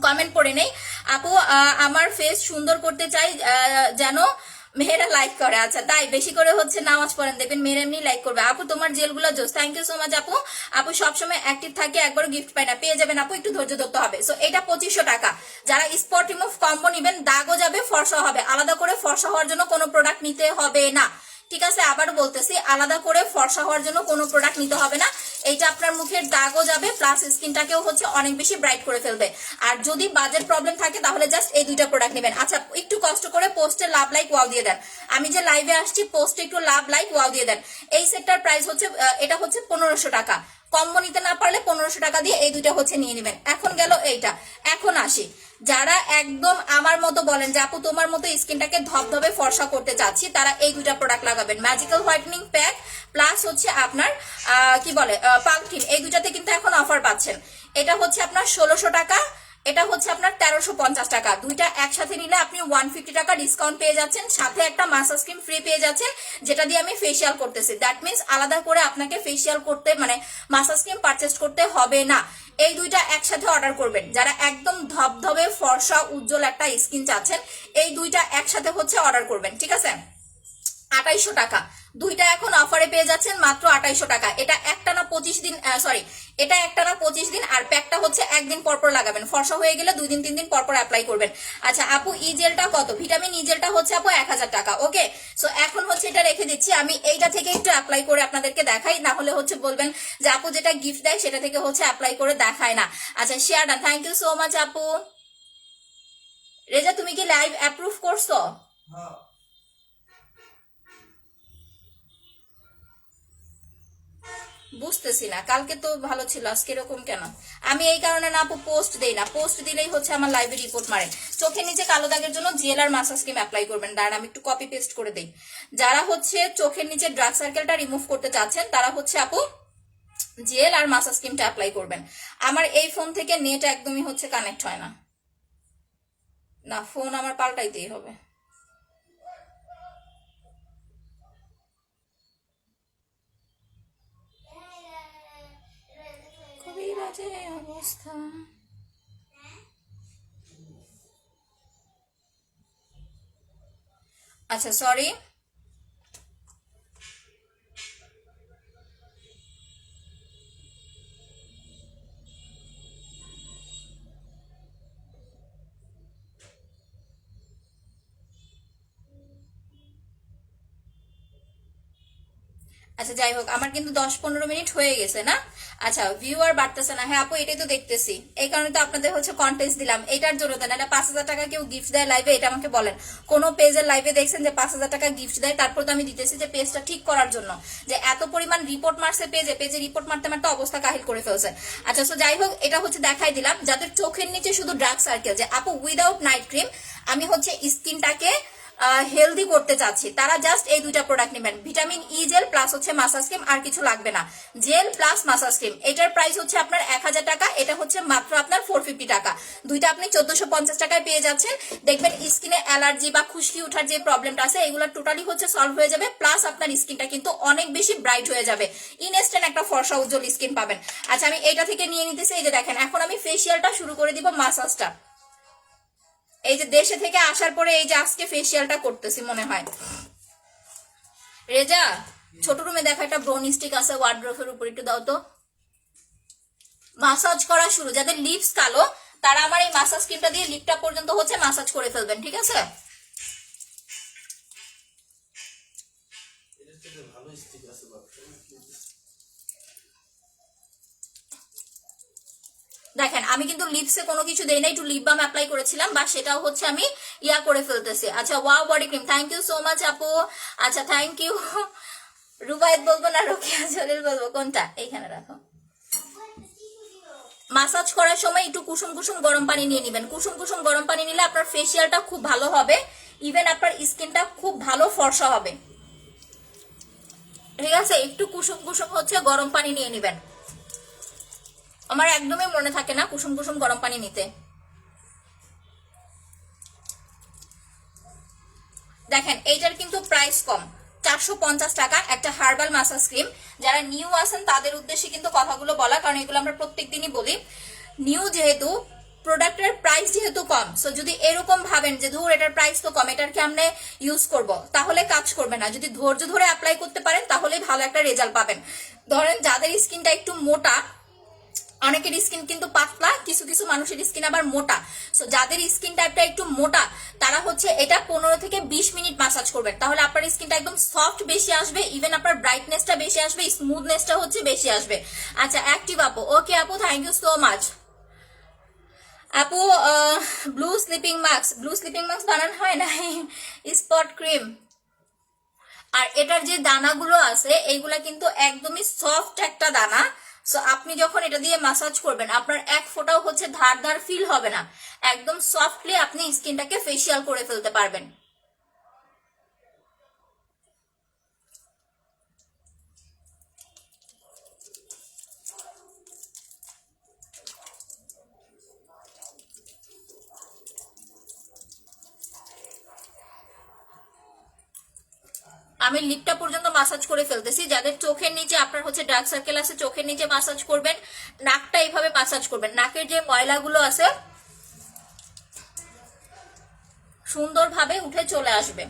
কমেন্ট পড়ে নেই। আপু আমার ফেস সুন্দর করতে চাই যেন মেয়েরা লাইক করে। আচ্ছা তাই বেশি করে হচ্ছে নামাজ পড়েন, দেখবেন মেয়েরা এমনি লাইক করবে। আপু তোমার জেলগুলো জোস, থ্যাংক ইউ সো মাচ আপু। আপু সবসময় অ্যাক্টিভ থাকে, একবার গিফট পাই না, পেয়ে যাবেন আপু, একটু ধৈর্য ধরতে হবে। সো এটা 2500 টাকা। যারা স্পট রিমুভ কম্বো নিবেন দাগও যাবে ফর্সা হবে, আলাদা করে ফর্সা হওয়ার জন্য কোনো প্রোডাক্ট নিতে হবে না, ঠিক আছে? আবার বলতেছি, আলাদা করে ফর্সা হওয়ার জন্য কোনো প্রোডাক্ট নিতে হবে না। এইটা আপনার মুখের দাগও যাবে প্লাস স্কিনটাকেও হচ্ছে অনেক বেশি ব্রাইট করে ফেলবে। আর যদি বাজেট প্রবলেম থাকে তাহলে জাস্ট এই দুইটা প্রোডাক্ট নেবেন। আচ্ছা একটু কষ্ট করে পোস্টে লাভ লাইক ওয়াও দিয়ে দেন, আমি যে লাইভে আসছি পোস্টে একটু লাভ লাইক ওয়াও দিয়ে দেন। এই সেটটার প্রাইস হচ্ছে এটা হচ্ছে 1500 টাকা। কম্বো নিতে না পারলে 1500 টাকা দিয়ে এই দুইটা হচ্ছে নিয়ে নেবেন। এখন গেল এইটা। এখন আসি যারা একদম আমার মতো বলেন যে আপু তোমার মতো স্কিনটাকে ধবধবে ফর্সা করতে চাচ্ছি, তারা এই দুইটা প্রোডাক্ট লাগাবেন। ম্যাজিক্যাল হোয়াইটেনিং প্যাক প্লাস হচ্ছে আপনার কি বলে পালকিন, এই দুইটাতে কিন্তু এখন অফার পাচ্ছেন। এটা হচ্ছে আপনার 1600 টাকা, এটা হচ্ছে আপনার 1350 টাকা। দুইটা একসাথে নিলে আপনি 150 টাকা ডিসকাউন্ট পেয়ে যাচ্ছেন, সাথে একটা মাসাজ ক্রিম ফ্রি পেয়ে যাচ্ছেন, যেটা দিয়ে আমি ফেসিয়াল করতেছি। দ্যাট মিনস আলাদা করে আপনাকে ফেসিয়াল করতে মানে মাসাজ ক্রিম পারচেস করতে হবে না। এই দুইটা একসাথে অর্ডার করবেন যারা একদম ধবধবে ফর্সা উজ্জ্বল একটা স্কিন চাচ্ছেন, এই দুইটা একসাথে হচ্ছে অর্ডার করবেন, ঠিক আছে? 2800 টাকা। দুইটা এখন অফারে পেয়ে যাচ্ছেন মাত্র 2800 টাকা। এটা একটানা 25 দিন, সরি এটা একটানা 25 দিন, আর প্যাকটা হচ্ছে একদিন পরপর লাগাবেন। ফর্সা হয়ে গেলে 2 দিন 3 দিন পরপর অ্যাপ্লাই করবেন। আচ্ছা আপু ই জেলটা কত? ভিটামিন ই জেলটা হচ্ছে আপু 1000 টাকা। ওকে, সো এখন হচ্ছে এটা রেখে দিচ্ছি, আমি এইটা থেকে একটু অ্যাপ্লাই করে আপনাদেরকে দেখাই, না হলে হচ্ছে বলবেন যে আপু যেটা গিফট দেয় সেটা থেকে হচ্ছে অ্যাপ্লাই করে দেখায় না। আচ্ছা share done, thank you so much আপু। রেজা তুমি কি লাইভ অ্যাপ্রুভ করছো? বুঝতেছি না, কালকে তো ভালো ছিল, আজকে এরকম কেন? আমি এই কারণে না আপু পোস্ট দেই না, পোস্ট দিলেই হচ্ছে আমার লাইভে রিপোর্ট মারে। চোখের নিচে কালো দাগের জন্য জেলার মাসাজ ক্রিম অ্যাপ্লাই করবেন। দাঁড়ান আমি একটু কপি পেস্ট করে দেই। যারা হচ্ছে চোখের নিচে ডার্ক সার্কেলটা রিমুভ করতে চাচ্ছেন তারা হচ্ছে আপু জেল আর মাসাজ ক্রিমটা অ্যাপ্লাই করবেন। আমার এই ফোন থেকে নেট একদমই হচ্ছে কানেক্ট হয় না, না ফোন আমার পাল্টাইতেই হবে। খুবই বাজে অবস্থা। আচ্ছা সরি, আচ্ছা যাই হোক, আমার কিন্তু 10-15 মিনিট হয়ে গেছে না? আচ্ছা ভিউয়ার বাড়তেছে না। হ্যাঁ আপু এটাই তো দেখতেছি, এই কারণে তো আপনাদের হচ্ছে কন্টেস্ট দিলাম, এটার জন্য দেন। এটা 5000 টাকা কেউ গিফট দেয় লাইভে? এটা আমাকে বলেন, কোন পেজের লাইভে দেখছেন যে 5000 টাকা গিফট দেয়? তারপর তো আমি দিতেছি যে পেজটা ঠিক করার জন্য, যে এত পরিমাণ রিপোর্ট মারছে পেজে, পেজে রিপোর্ট মারতে মারতে অবস্থা কাহিল করে ফেলছে। আচ্ছা সো যাই হোক, এটা হচ্ছে দেখাই দিলাম যাদের চোখের নিচে শুধু ডার্ক সার্কেল, যে আপু উইদাউট নাইট ক্রিম আমি হচ্ছে স্কিনটাকে হেলদি করতে চাচ্ছি, তারা জাস্ট এই দুইটা প্রোডাক্ট নেবেন, ভিটামিন ই জেল প্লাস হচ্ছে মাসাজ ক্রিম, আর কিছু লাগবে না। জেল প্লাস মাসাজ ক্রিম, এটার প্রাইস হচ্ছে আপনার 1000 টাকা, এটা হচ্ছে মাত্র আপনার 450 টাকা। দুইটা আপনি 1450 টাকায় পেয়ে যাচ্ছেন। দেখবেন স্কিনে অ্যালার্জি বা খুশকি ওঠার যে প্রবলেমটা আছে এগুলো টোটালি হচ্ছে সলভ হয়ে যাবে, প্লাস আপনার স্কিনটা কিন্তু অনেক বেশি ব্রাইট হয়ে যাবে, ইনস্ট্যান্ট একটা ফর্সা উজ্জ্বল স্কিন পাবেন। আচ্ছা আমি এইটা থেকে নিয়ে নিতেছি। এই যে দেখেন, এখন আমি ফেসিয়ালটা শুরু করে দিব, মাসাজটা এই যে দেশে থেকে আসার পরে এই যে আজকে ফেসিয়ালটা করতেছি মনে হয়। রেজা ছোট রুমে দেখা একটা ব্রোন স্টিক আছে ওয়ার্ড্রোফের উপর, একটু দাও তো। মাসাজ করা শুরু, যাদের লিপস কালো তারা আমার এই মাসাজ ক্রিমটা দিয়ে লিপটা পর্যন্ত হচ্ছে মাসাজ করে ফেলবেন, ঠিক আছে? দেখেন আমি কিন্তু লিপসে কোনো কিছু দেই না, একটু লিপ বাম অ্যাপ্লাই করেছিলাম, বা সেটাও হচ্ছে আমি ইয়া করে ফেলতেছি। আচ্ছা wow body cream, thank you so much আপু। আচ্ছা থ্যাংক ইউ। রুবায়েত বলবো না রোকেয়া জলিল বলবো, কোনটা? এইখানে রাখো। মাসাজ করার সময় একটু কুসুম কুসুম গরম পানি নিয়ে নিবেন। কুসুম কুসুম গরম পানি নিলে আপনার ফেসিয়ালটা খুব ভালো হবে, ইভেন আপনার স্কিনটা খুব ভালো ফর্সা হবে, ঠিক আছে? একটু কুসুম কুসুম হচ্ছে গরম পানি নিয়ে নিবেন। আমার একদমই মনে থাকে না কুসুম কুসুম গরম পানি নিতে। দেখেন এইটার কিন্তু প্রাইস কম, 450 টাকা একটা হার্বাল মাসাজ ক্রিম। যারা নিউ আছেন তাদের উদ্দেশ্যে কিন্তু কথাগুলো বলা, কারণ এগুলো আমরা প্রত্যেকদিনই বলি। নিউ যেহেতু, প্রোডাক্টের প্রাইস যেহেতু কম, সো যদি এরকম ভাবেন যে ধর এটার প্রাইস তো কম, এটার কি আমরা ইউজ করব, তাহলে কাজ করবে না। যদি ধৈর্য ধরে অ্যাপ্লাই করতে পারেন তাহলে ভালো একটা রেজাল্ট পাবেন। ধরেন যাদের স্কিনটা একটু মোটা, অনেকের স্কিন কিন্তু পাতলা, কিছু কিছু মানুষের স্কিন আবার মোটা, সো যাদের স্কিন টাইপটা একটু মোটা তারা হচ্ছে এটা 15 থেকে 20 মিনিট মাসাজ করবেন, তাহলে আপনার স্কিনটা একদম সফট বেশি আসবে, ইভেন আপনার ব্রাইটনেসটা বেশি আসবে, স্মুথনেসটা হচ্ছে বেশি আসবে। আচ্ছা অ্যাক্টিভ আপু, ওকে আপু থ্যাংক ইউ সো মাচ আপু। Blue sleeping mask, blue sleeping mask বানানো হয় না, স্পট ক্রিম। আর এটার যে দানাগুলো আছে এইগুলা কিন্তু একদমই সফট একটা দানা, সো আপনি যখন এটা দিয়ে মাসাজ করবেন আপনার এক ফোঁটাও হচ্ছে ধার ধার ফিল হবে না, একদম সফটলি আপনি স্কিনটাকে ফেসিয়াল করে ফেলতে পারবেন। আমি লিপটা পর্যন্ত মাসাজ করে ফেলতেছি। যাদের চোখের নিচে আপনার হচ্ছে ডার্ক সার্কেল আছে, চোখের নিচে মাসাজ করবেন, নাকটা এইভাবে মাসাজ করবেন, নাকের যে ময়লাগুলো আছে সুন্দরভাবে উঠে চলে আসবে।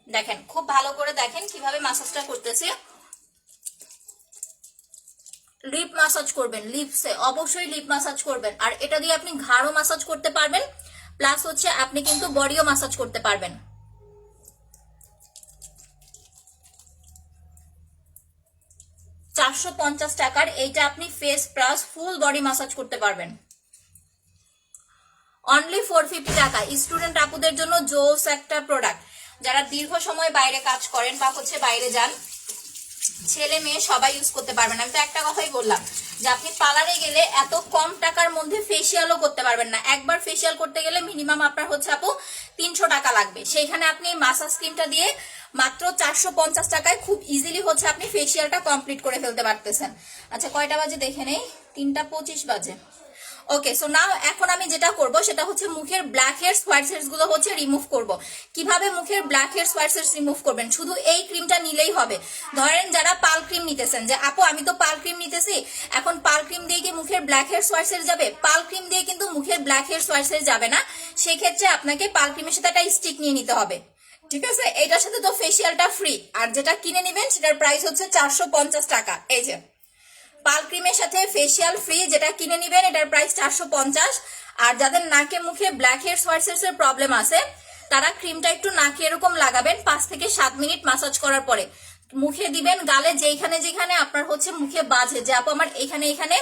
দেখেন খুব ভালো করে দেখেন কিভাবে মাসাজটা করতেছি। লিপ মাসাজ করবেন, লিপসে অবশ্যই লিপ মাসাজ করবেন। আর এটা দিয়ে আপনি ঘাড়ও মাসাজ করতে পারবেন, প্লাস হচ্ছে আপনি কিন্তু বডিও মাসাজ করতে পারবেন। 450 টাকার এইটা আপনি face plus full body massage করতে পারবেন। অনলি 450 টাকা। স্টুডেন্ট আপুদের জন্য জোস একটা প্রোডাক্ট। যারা দীর্ঘ সময় বাইরে কাজ করেন বা হচ্ছে বাইরে যান, ছেলে মেয়ে সবাই ইউজ করতে পারবেন। আমি তো একটা কথাই বললাম যে আপনি পার্লারে গেলে এত কম টাকার মধ্যে ফেসিয়ালও করতে পারবেন না। একবার ফেসিয়াল করতে গেলে মিনিমাম আপনার হচ্ছে আপু 300 টাকা লাগবে। সেইখানে আপনি মাসাজ ক্রিমটা দিয়ে মাত্র 450 টাকায় খুব ইজিলি হচ্ছে আপনি ফেসিয়ালটা কমপ্লিট করে ফেলতে পারতেছেন। আচ্ছা কয়টা বাজে দেখে নেই, 3:25 বাজে। ওকে, সো নাও এখন আমি যেটা করব সেটা হচ্ছে মুখের ব্ল্যাক হেয়ারস হোয়াইট হেয়ারস গুলো হচ্ছে রিমুভ করব। কিভাবে মুখের black hairs white hairs remove করবেন, শুধু এই ক্রিমটা নিলেই হবে। ধরেন যারা পাল ক্রিম নিতেছেন, যে আপু আমি তো পাল ক্রিম নিতেছি, এখন পাল ক্রিম দিয়ে কি মুখের ব্ল্যাক হেয়ারস হোয়াইট হেয়ারস যাবে? পাল ক্রিম দিয়ে কিন্তু মুখের ব্ল্যাক হেয়ারস হোয়াইট হেয়ারস যাবে না। সেই ক্ষেত্রে আপনাকে পাল ক্রিমের সাথে একটা স্টিক নিয়ে নিতে হবে, ঠিক আছে? এটার সাথে তো ফেসিয়ালটা ফ্রি, আর যেটা কিনে নেবেন সেটার প্রাইস হচ্ছে 450 টাকা। এই যে পাল ক্রিমের সাথে ফেসিয়াল ফ্রি, যেটা কিনে নেবেন এটার প্রাইস 450। আর যাদের নাকে মুখে ব্ল্যাক হেয়ারস হোয়াইট হেয়ারস এর প্রবলেম আছে, তারা ক্রিমটা একটু নাকে এরকম লাগাবেন 5 থেকে 7 মিনিট মাসাজ করার পরে মুখে দিবেন, গালে যেখানে যেখানে আপনার হচ্ছে মুখে বাজে, যে আপু আমার এখানে এখানে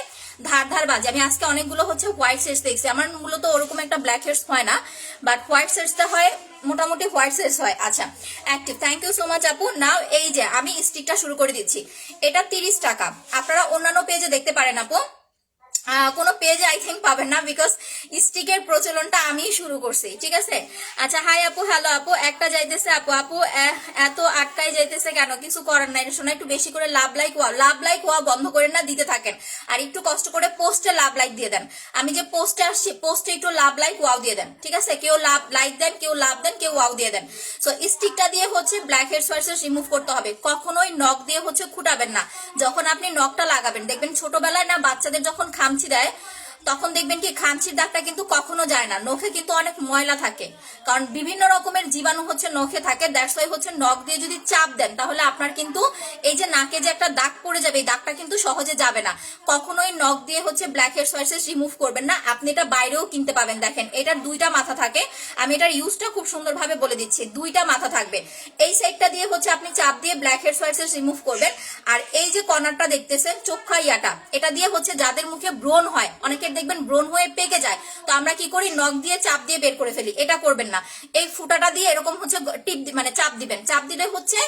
ধার ধার বাজে। আমি আজকে অনেকগুলো হচ্ছে হোয়াইট হেয়ারস দেখছি, আমার মূলত ওরকম একটা ব্ল্যাক হেয়ারস হয় না, বাট হোয়াইট হেয়ারসটা হয়, মোটামুটি হোয়াইট হেয়ারস হয়। আচ্ছা active, thank you so much আপু। নাও এই যে আমি স্টিকটা শুরু করে দিচ্ছি, এটা 30 টাকা। আপনারা অন্যান্য পেজে দেখতে পারেন আপু, কোনো পেজে আই থিঙ্ক পাবেন না, বিকজ স্টিকের প্রচলনটা আমি শুরু করছি, ঠিক আছে? আচ্ছা হাই আপু, হ্যালো আপু, একটা যাইতেছে আপু, আপু এত আটকাই যাইতেছে কেন? কিছু করার নাই, শোনা একটু বেশি করে লাভ লাইক ওয়া বন্ধ করেন না, দিতে থাকেন। আর একটু কষ্ট করে পোস্টে লাভ লাইক দিয়ে দেন। আমি যে পোস্টে আসছি, পোস্টে একটু লাভ লাইক ওয়াও দিয়ে দেন, ঠিক আছে? কেউ লাভ লাইক দেন, কেউ লাভ দেন, কেউ ওয়াও দিয়ে দেন। সো স্টিকটা দিয়ে হচ্ছে ব্ল্যাক হেডস হোয়াইটস রিমুভ করতে হবে। কখনোই নখ দিয়ে হচ্ছে খুঁটাবেন না। যখন আপনি নখটা লাগাবেন, দেখবেন ছোটবেলায় না বাচ্চাদের যখন খামচি দেয়, তখন দেখবেন কি খামচির দাগটা কিন্তু কখনো যায় না। নখে কিন্তু অনেক ময়লা থাকে, কারণ বিভিন্ন রকমের জীবাণু হচ্ছে নখে থাকে। দ্যাটস ওয়াই হচ্ছে নখ দিয়ে যদি চাপ দেন, তাহলে আপনার কিন্তু এই যে নাকে যে একটা দাগ পড়ে যাবে, এই দাগটা কিন্তু সহজে যাবে না। কখনোই নখ দিয়ে হচ্ছে ব্ল্যাক হেডস হোয়াইটস রিমুভ করবেন না। আপনি এটা বাইরেও কিনতে পাবেন। দেখেন এটার 2টা মাথা থাকে, আমি এটার ইউজটা খুব সুন্দরভাবে বলে দিচ্ছি। 2টা মাথা থাকবে, এই সাইডটা দিয়ে হচ্ছে আপনি চাপ দিয়ে ব্ল্যাক হেডস হোয়াইটস রিমুভ করবেন। আর এই যে কর্নারটা দেখতেছেন চোখাইয়াটা, এটা দিয়ে হচ্ছে যাদের মুখে ব্রণ হয়, অনেকের দেখবেন ব্রণ হয়ে পেকে যায়, তো আমরা কি করি, নখ দিয়ে চাপ দিয়ে বের করে ফেলি। এটা করবেন না। এই ফুটাটা দিয়ে এরকম হচ্ছে টিপ মানে চাপ দিবেন, চাপ দিলে হচ্ছে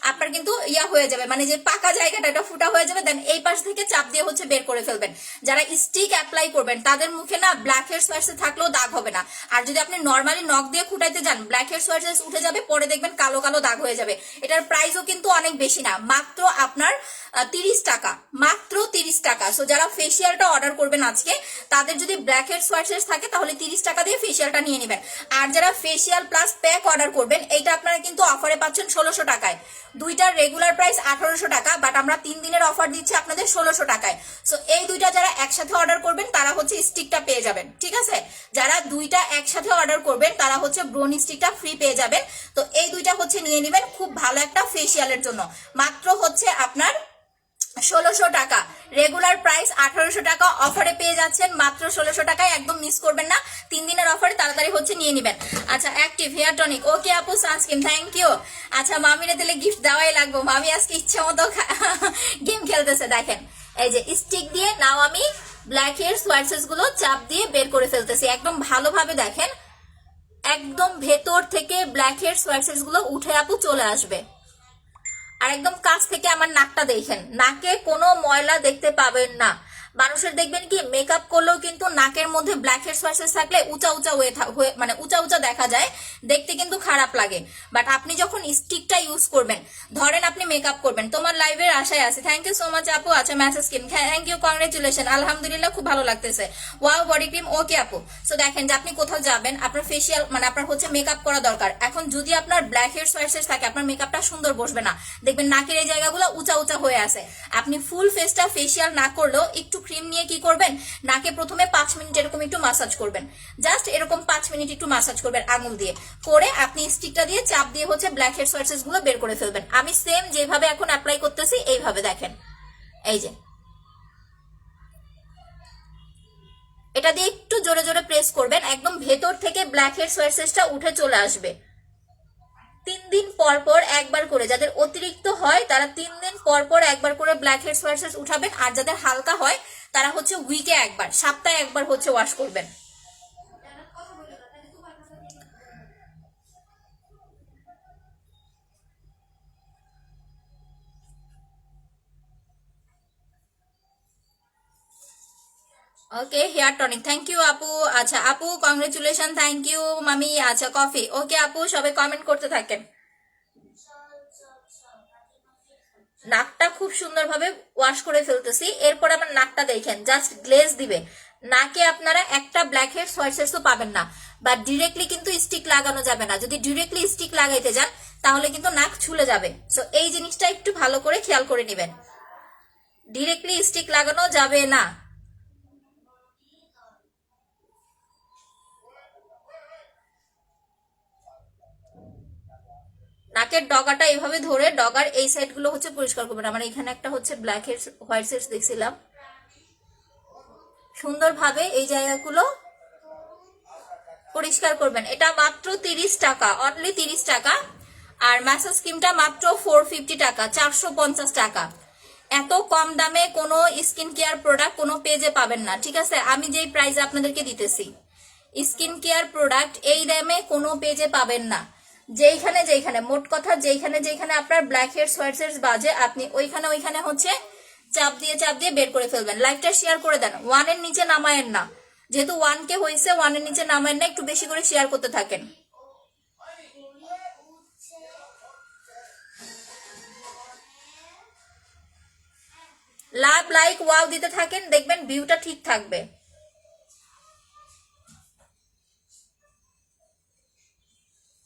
আপনার কিন্তু ইয়া হয়ে যাবে, মানে যে পাকা জায়গাটা এটা ফুটা হয়ে যাবে। দেন এই পাশ থেকে চাপ দিয়ে হচ্ছে বের করে ফেলবেন। যারা স্টিক অ্যাপ্লাই করবেন তাদের মুখে না ব্ল্যাক হেডস হোয়াইটস থাকলেও দাগ হবে না। আর যদি আপনি নর্মালি নখ দিয়ে খুঁটাইতে যান, ব্ল্যাক হেডস হোয়াইটস উঠে যাবে, পরে দেখবেন কালো কালো দাগ হয়ে যাবে। এটার প্রাইসও কিন্তু অনেক বেশি না, মাত্র আপনার 30 টাকা, মাত্র 30 টাকা। সো যারা ফেসিয়ালটা অর্ডার করবেন আজকে, তাদের যদি ব্ল্যাক হেডস হোয়াইটস থাকে তাহলে 30 টাকা দিয়ে ফেসিয়ালটা নিয়ে নেবেন। আর যারা ফেসিয়াল প্লাস প্যাক অর্ডার করবেন, এইটা আপনারা কিন্তু অফারে পাচ্ছেন 1600 টাকায়। 2টার রেগুলার প্রাইস 1800 টাকা, বাট আমরা 3 দিনের অফার দিচ্ছি আপনাদের 1600 টাকায়। সো এই 2টা যারা একসাথে অর্ডার করবেন তারা হচ্ছে স্টিকটা পেয়ে যাবেন, ঠিক আছে? যারা 2টা একসাথে অর্ডার করবেন তারা হচ্ছে ব্রোন স্টিকটা ফ্রি পেয়ে যাবেন। তো এই 2টা হচ্ছে নিয়ে নেবেন, খুব ভালো একটা ফেসিয়ালের জন্য। মাত্র হচ্ছে আপনার 1600 টাকা, রেগুলার প্রাইস 1800 টাকা, অফারে পেয়ে যাচ্ছেন মাত্র 1600 টাকায়। একদম মিস করবেন না, 3 দিনের অফারে তাড়াতাড়ি হচ্ছে নিয়ে নেবেন। আচ্ছা অ্যাক্টিভ হেয়ার টনিক, ওকে আপু, সানস্ক্রিন, থ্যাংক ইউ। আচ্ছা মামিরে দিলে গিফট দেওয়াই লাগবে, মামি আজকে ইচ্ছা মতো গেম খেলতেছে। দেখেন এই যে স্টিক দিয়ে নাও আমি ব্ল্যাক হেয়ারস হোয়াইট হেয়ারস গুলো চাপ দিয়ে বের করে ফেলতেছি। একদম ভালোভাবে দেখেন, একদম ভেতর থেকে ব্ল্যাক হেয়ারস হোয়াইট হেয়ারস গুলো উঠে আপু চলে আসবে। আর একদম কাছ থেকে আমার নাকটা দেখেন, নাকে কোনো ময়লা দেখতে পাবেন না। মানুষের দেখবেন কি মেকআপ করলেও কিন্তু নাকের মধ্যে ব্ল্যাক হেডস হোয়াইট হেডস থাকলে উঁচা উঁচা মানে উঁচা উঁচা দেখা যায়, দেখতে কিন্তু খারাপ লাগে। বাট আপনি যখন স্টিকটা ইউজ করবেন, ধরেন আপনি মেকআপ করবেন, তোমার লাইভের আশায় আছে, থ্যাংক ইউ সো মাচ আপু। আচ্ছা massage skin, thank you, congratulation, আলহামদুলিল্লাহ, খুব ভালো লাগতেছে, ওয়াও বডি ক্রিম, ওকে আপু। সো দেখেন যে আপনি কোথাও যাবেন, আপনার ফেসিয়াল মানে আপনার হচ্ছে মেকআপ করা দরকার। এখন যদি আপনার ব্ল্যাক হেডস হোয়াইট হেডস থাকে, আপনার মেকআপটা সুন্দর বসবে না, দেখবেন নাকের এই জায়গাগুলো উঁচা উঁচা হয়ে আছে। আপনি ফুল ফেসটা ফেসিয়াল না করলেও একটু ক্রিম নিয়ে কি করবেন, নাকে প্রথমে 5 মিনিট এরকম একটু মাসাজ করবেন, জাস্ট এরকম 5 মিনিট একটু মাসাজ করবেন আঙুল দিয়ে, করে আপনি স্টিকটা দিয়ে চাপ দিয়ে হচ্ছে ব্ল্যাক হেড সোয়ার্সেস গুলো বের করে ফেলবেন। আমি সেম যেভাবে এখন অ্যাপ্লাই করতেছি এইভাবে দেখেন, এই যে এটা দিয়ে একটু জোরে জোরে প্রেস করবেন, একদম ভেতর থেকে ব্ল্যাক হেড সোয়ার্সেসটা উঠে চলে আসবে। 3 দিন পর পর একবার করে, যাদের অতিরিক্ত হয় তারা 3 দিন পর পর একবার করে ব্ল্যাক হেড সোয়ার্সেস উঠাবেন, আর যাদের হালকা হয় তারা হচ্ছে উইকে একবার, সপ্তাহে একবার হচ্ছে ওয়াশ করবেন। ওকে, হেয়ার টনিক, থ্যাংক ইউ আপু। আচ্ছা আপু কংগ্রেচুলেশন, থ্যাংক ইউ মামি। আচ্ছা কফি, ওকে আপু, সবাই কমেন্ট করতে থাকেন। নাকটা খুব সুন্দরভাবে ওয়াশ করে ফেলতেছি, এরপর আমার নাকটা দেখেন, জাস্ট গ্লেজ দিবে। নাকে আপনারা একটা ব্ল্যাক হেড সোয়ার্সেস তো পাবেন না, বা ডিরেক্টলি কিন্তু স্টিক লাগানো যাবে না। যদি ডিরেক্টলি স্টিক লাগাইতে যান তাহলে কিন্তু নাক ছুলে যাবে। সো এই জিনিসটা একটু ভালো করে খেয়াল করে নেবেন, ডিরেক্টলি স্টিক লাগানো যাবে না। নাকের ডগাটা এইভাবে ধরে ডগার এই সাইড গুলো হচ্ছে পরিষ্কার করবেন। আমার এখানে একটা হচ্ছে ব্ল্যাক হেড হোয়াইট হেডস দেখছিলাম, সুন্দরভাবে এই জায়গাগুলো পরিষ্কার করবেন। এটা মাত্র 30 টাকা, অনলি 30 টাকা। আর ম্যাসাজ ক্রিমটা মাত্র 450 টাকা, 450 টাকা। এত কম দামে কোনো স্কিন কেয়ার প্রোডাক্ট কোনো পেজে পাবেন না, ঠিক আছে? আমি যেই প্রাইসে আপনাদেরকে দিতেছি স্কিন কেয়ার প্রোডাক্ট এই দামে কোনো পেজে পাবেন না। যেইখানে যেইখানে, মোট কথা যেইখানে যেইখানে আপনার ব্ল্যাক হেডস হোয়াইট হেডস বাজে, আপনি ওইখানে ওইখানে হচ্ছে চাপ দিয়ে বের করে ফেলবেন। লাইকটা শেয়ার করে দেন, 1 এর নিচে নামায়েন না, যেহেতু 1K হয়েছে 1 এর নিচে নামায়েন না, একটু বেশি করে শেয়ার করতে থাকেন। লাভ লাইক ওয়াও দিতে থাকেন, দেখবেন ভিউটা ঠিক থাকবে।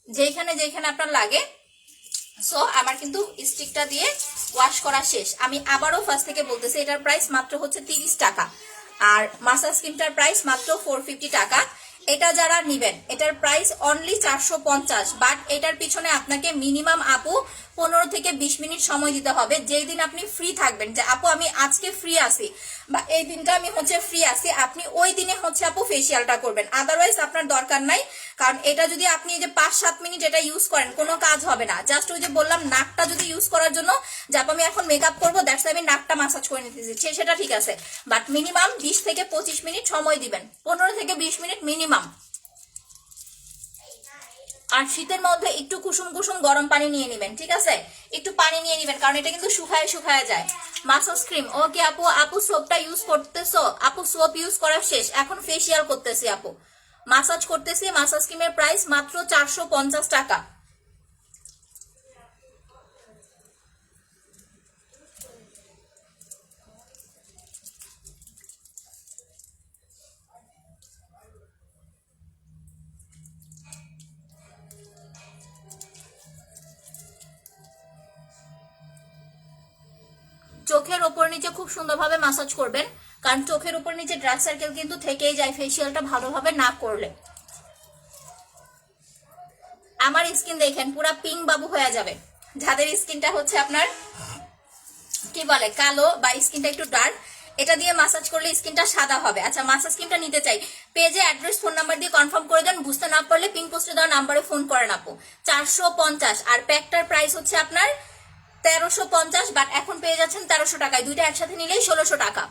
যেখানে যেখানে আপনার লাগে। সো আমার কিন্তু স্টিকটা দিয়ে ওয়াশ করা শেষ। আমি আবারও ফার্স্ট থেকে বলতেছি, এটার প্রাইস মাত্র হচ্ছে 30 টাকা, আর মাসাজ ক্রিমটার প্রাইস মাত্র 450 টাকা। এটা যারা নিবেন এটার প্রাইস অনলি 450, বাট এটার পিছনে আপনাকে মিনিমাম আপু 15 থেকে 20 মিনিট সময় দিতে হবে। যেই দিন আপনি ফ্রি থাকবেন, যে আপু আমি আজকে ফ্রি আছি বা এই দিনটা আমি হচ্ছে ফ্রি আছি, আপনি ওই দিনে হচ্ছে আপু ফেসিয়ালটা করবেন, আদারওয়াইজ আপনার দরকার নাই। কারণ এটা যদি আপনি এই যে 5-7 মিনিট এটা ইউজ করেন কোনো কাজ হবে না। জাস্ট ওই যে বললাম নাকটা যদি ইউজ করার জন্য, যে আপু আমি এখন মেকআপ করবো দ্যাটস আমি নাকটা মাসাজ করে নিতেছি, সেটা ঠিক আছে, বাট মিনিমাম 20 থেকে 25 মিনিট সময় দিবেন, 15 থেকে 20 মিনিট মিনিমাম। আর শীতের মধ্যে একটু কুসুম কুসুম গরম পানি নিয়ে নেবেন, ঠিক আছে? একটু পানি নিয়ে নেবেন, কারণ এটা কিন্তু শুকায় শুকায় যায়। মাসাজ ক্রিম, ওকে আপু। আপু সোপটা ইউজ করতেছো? আপু সোপ ইউজ করা শেষ, এখন ফেসিয়াল করতেছি আপু, মাসাজ করতেছি। মাসাজ ক্রিমের প্রাইস মাত্র 450 টাকা। চোখের ওপর নিচে খুব সুন্দরভাবে মাসাজ করবেন, কারণ চোখের উপর নিচে ডার্ক সার্কেল কিন্তু থেকেই যায় ফেসিয়ালটা ভালোভাবে না করলে। আমার স্কিন দেখেন পুরা পিঙ্ক বাবু হয়ে যাবে। যাদের স্কিনটা হচ্ছে আপনার কি বলে কালো বা স্কিনটা একটু ডার্ক, এটা দিয়ে মাসাজ করলে স্কিনটা সাদা হবে। আচ্ছা মাসাজ ক্রিমটা নিতে চাই, পেজে অ্যাড্রেস ফোন নাম্বার দিয়ে কনফার্ম করে দেন, বুঝতে না পারলে পিঙ্ক পোস্টে দেওয়া নাম্বারে ফোন করেন আপু। 450। আর প্যাকটার প্রাইস হচ্ছে আপনার 1350, বাট এখন পেয়ে যাচ্ছেন 1300 টাকায়, দুইটা একসাথে নিলেই 1600 টাকা।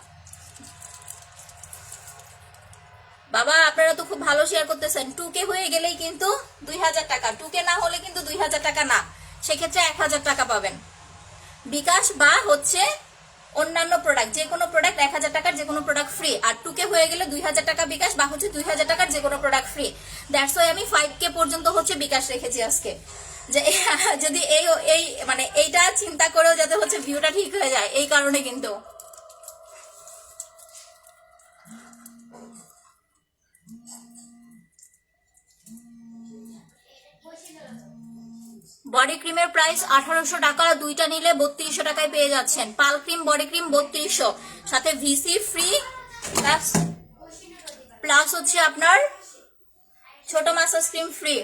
বাবা আপনারা তো খুব ভালো শেয়ার করতেছেন। 2K হয়ে গেলেই কিন্তু 2000 টাকা, 2K না হলে কিন্তু 2000 টাকা না, সেক্ষেত্রে 1000 টাকা পাবেন বিকাশ, বা হচ্ছে অন্যান্য প্রোডাক্ট, যে কোনো প্রোডাক্ট 1000 টাকার যে কোনো প্রোডাক্ট ফ্রি। আর 2K হয়ে গেলে 2000 টাকা বিকাশ, বা হচ্ছে 2000 টাকার যে কোনো প্রোডাক্ট ফ্রি। দ্যাটস ওয়াই আমি 5K পর্যন্ত হচ্ছে বিকাশ রেখেছি আজকে, যে যদি এই এই মানে এইটা চিন্তা করেও যাতে হচ্ছে ভিউটা ঠিক হয়ে যায়, এই কারণে কিন্তু। বডি ক্রিমের প্রাইস 1800 টাকা, দুইটা নিলে 3200 টাকায় পেয়ে যাচ্ছেন। পাল ক্রিম বডি ক্রিম 3200, সাথে ভিসি ফ্রি প্লাস প্লাস হচ্ছে আপনার ছোট মাসাজ ক্রিম ফ্রি।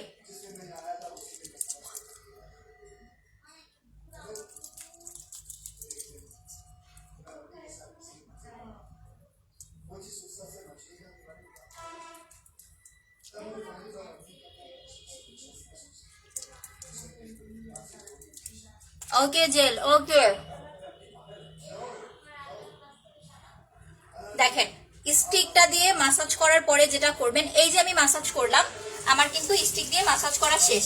ওকে জেল, ওকে দেখেন স্টিকটা দিয়ে মাসাজ করার পরে যেটা করবেন, এই যে আমি মাসাজ করলাম, আমার কিন্তু স্টিক দিয়ে মাসাজ করা শেষ।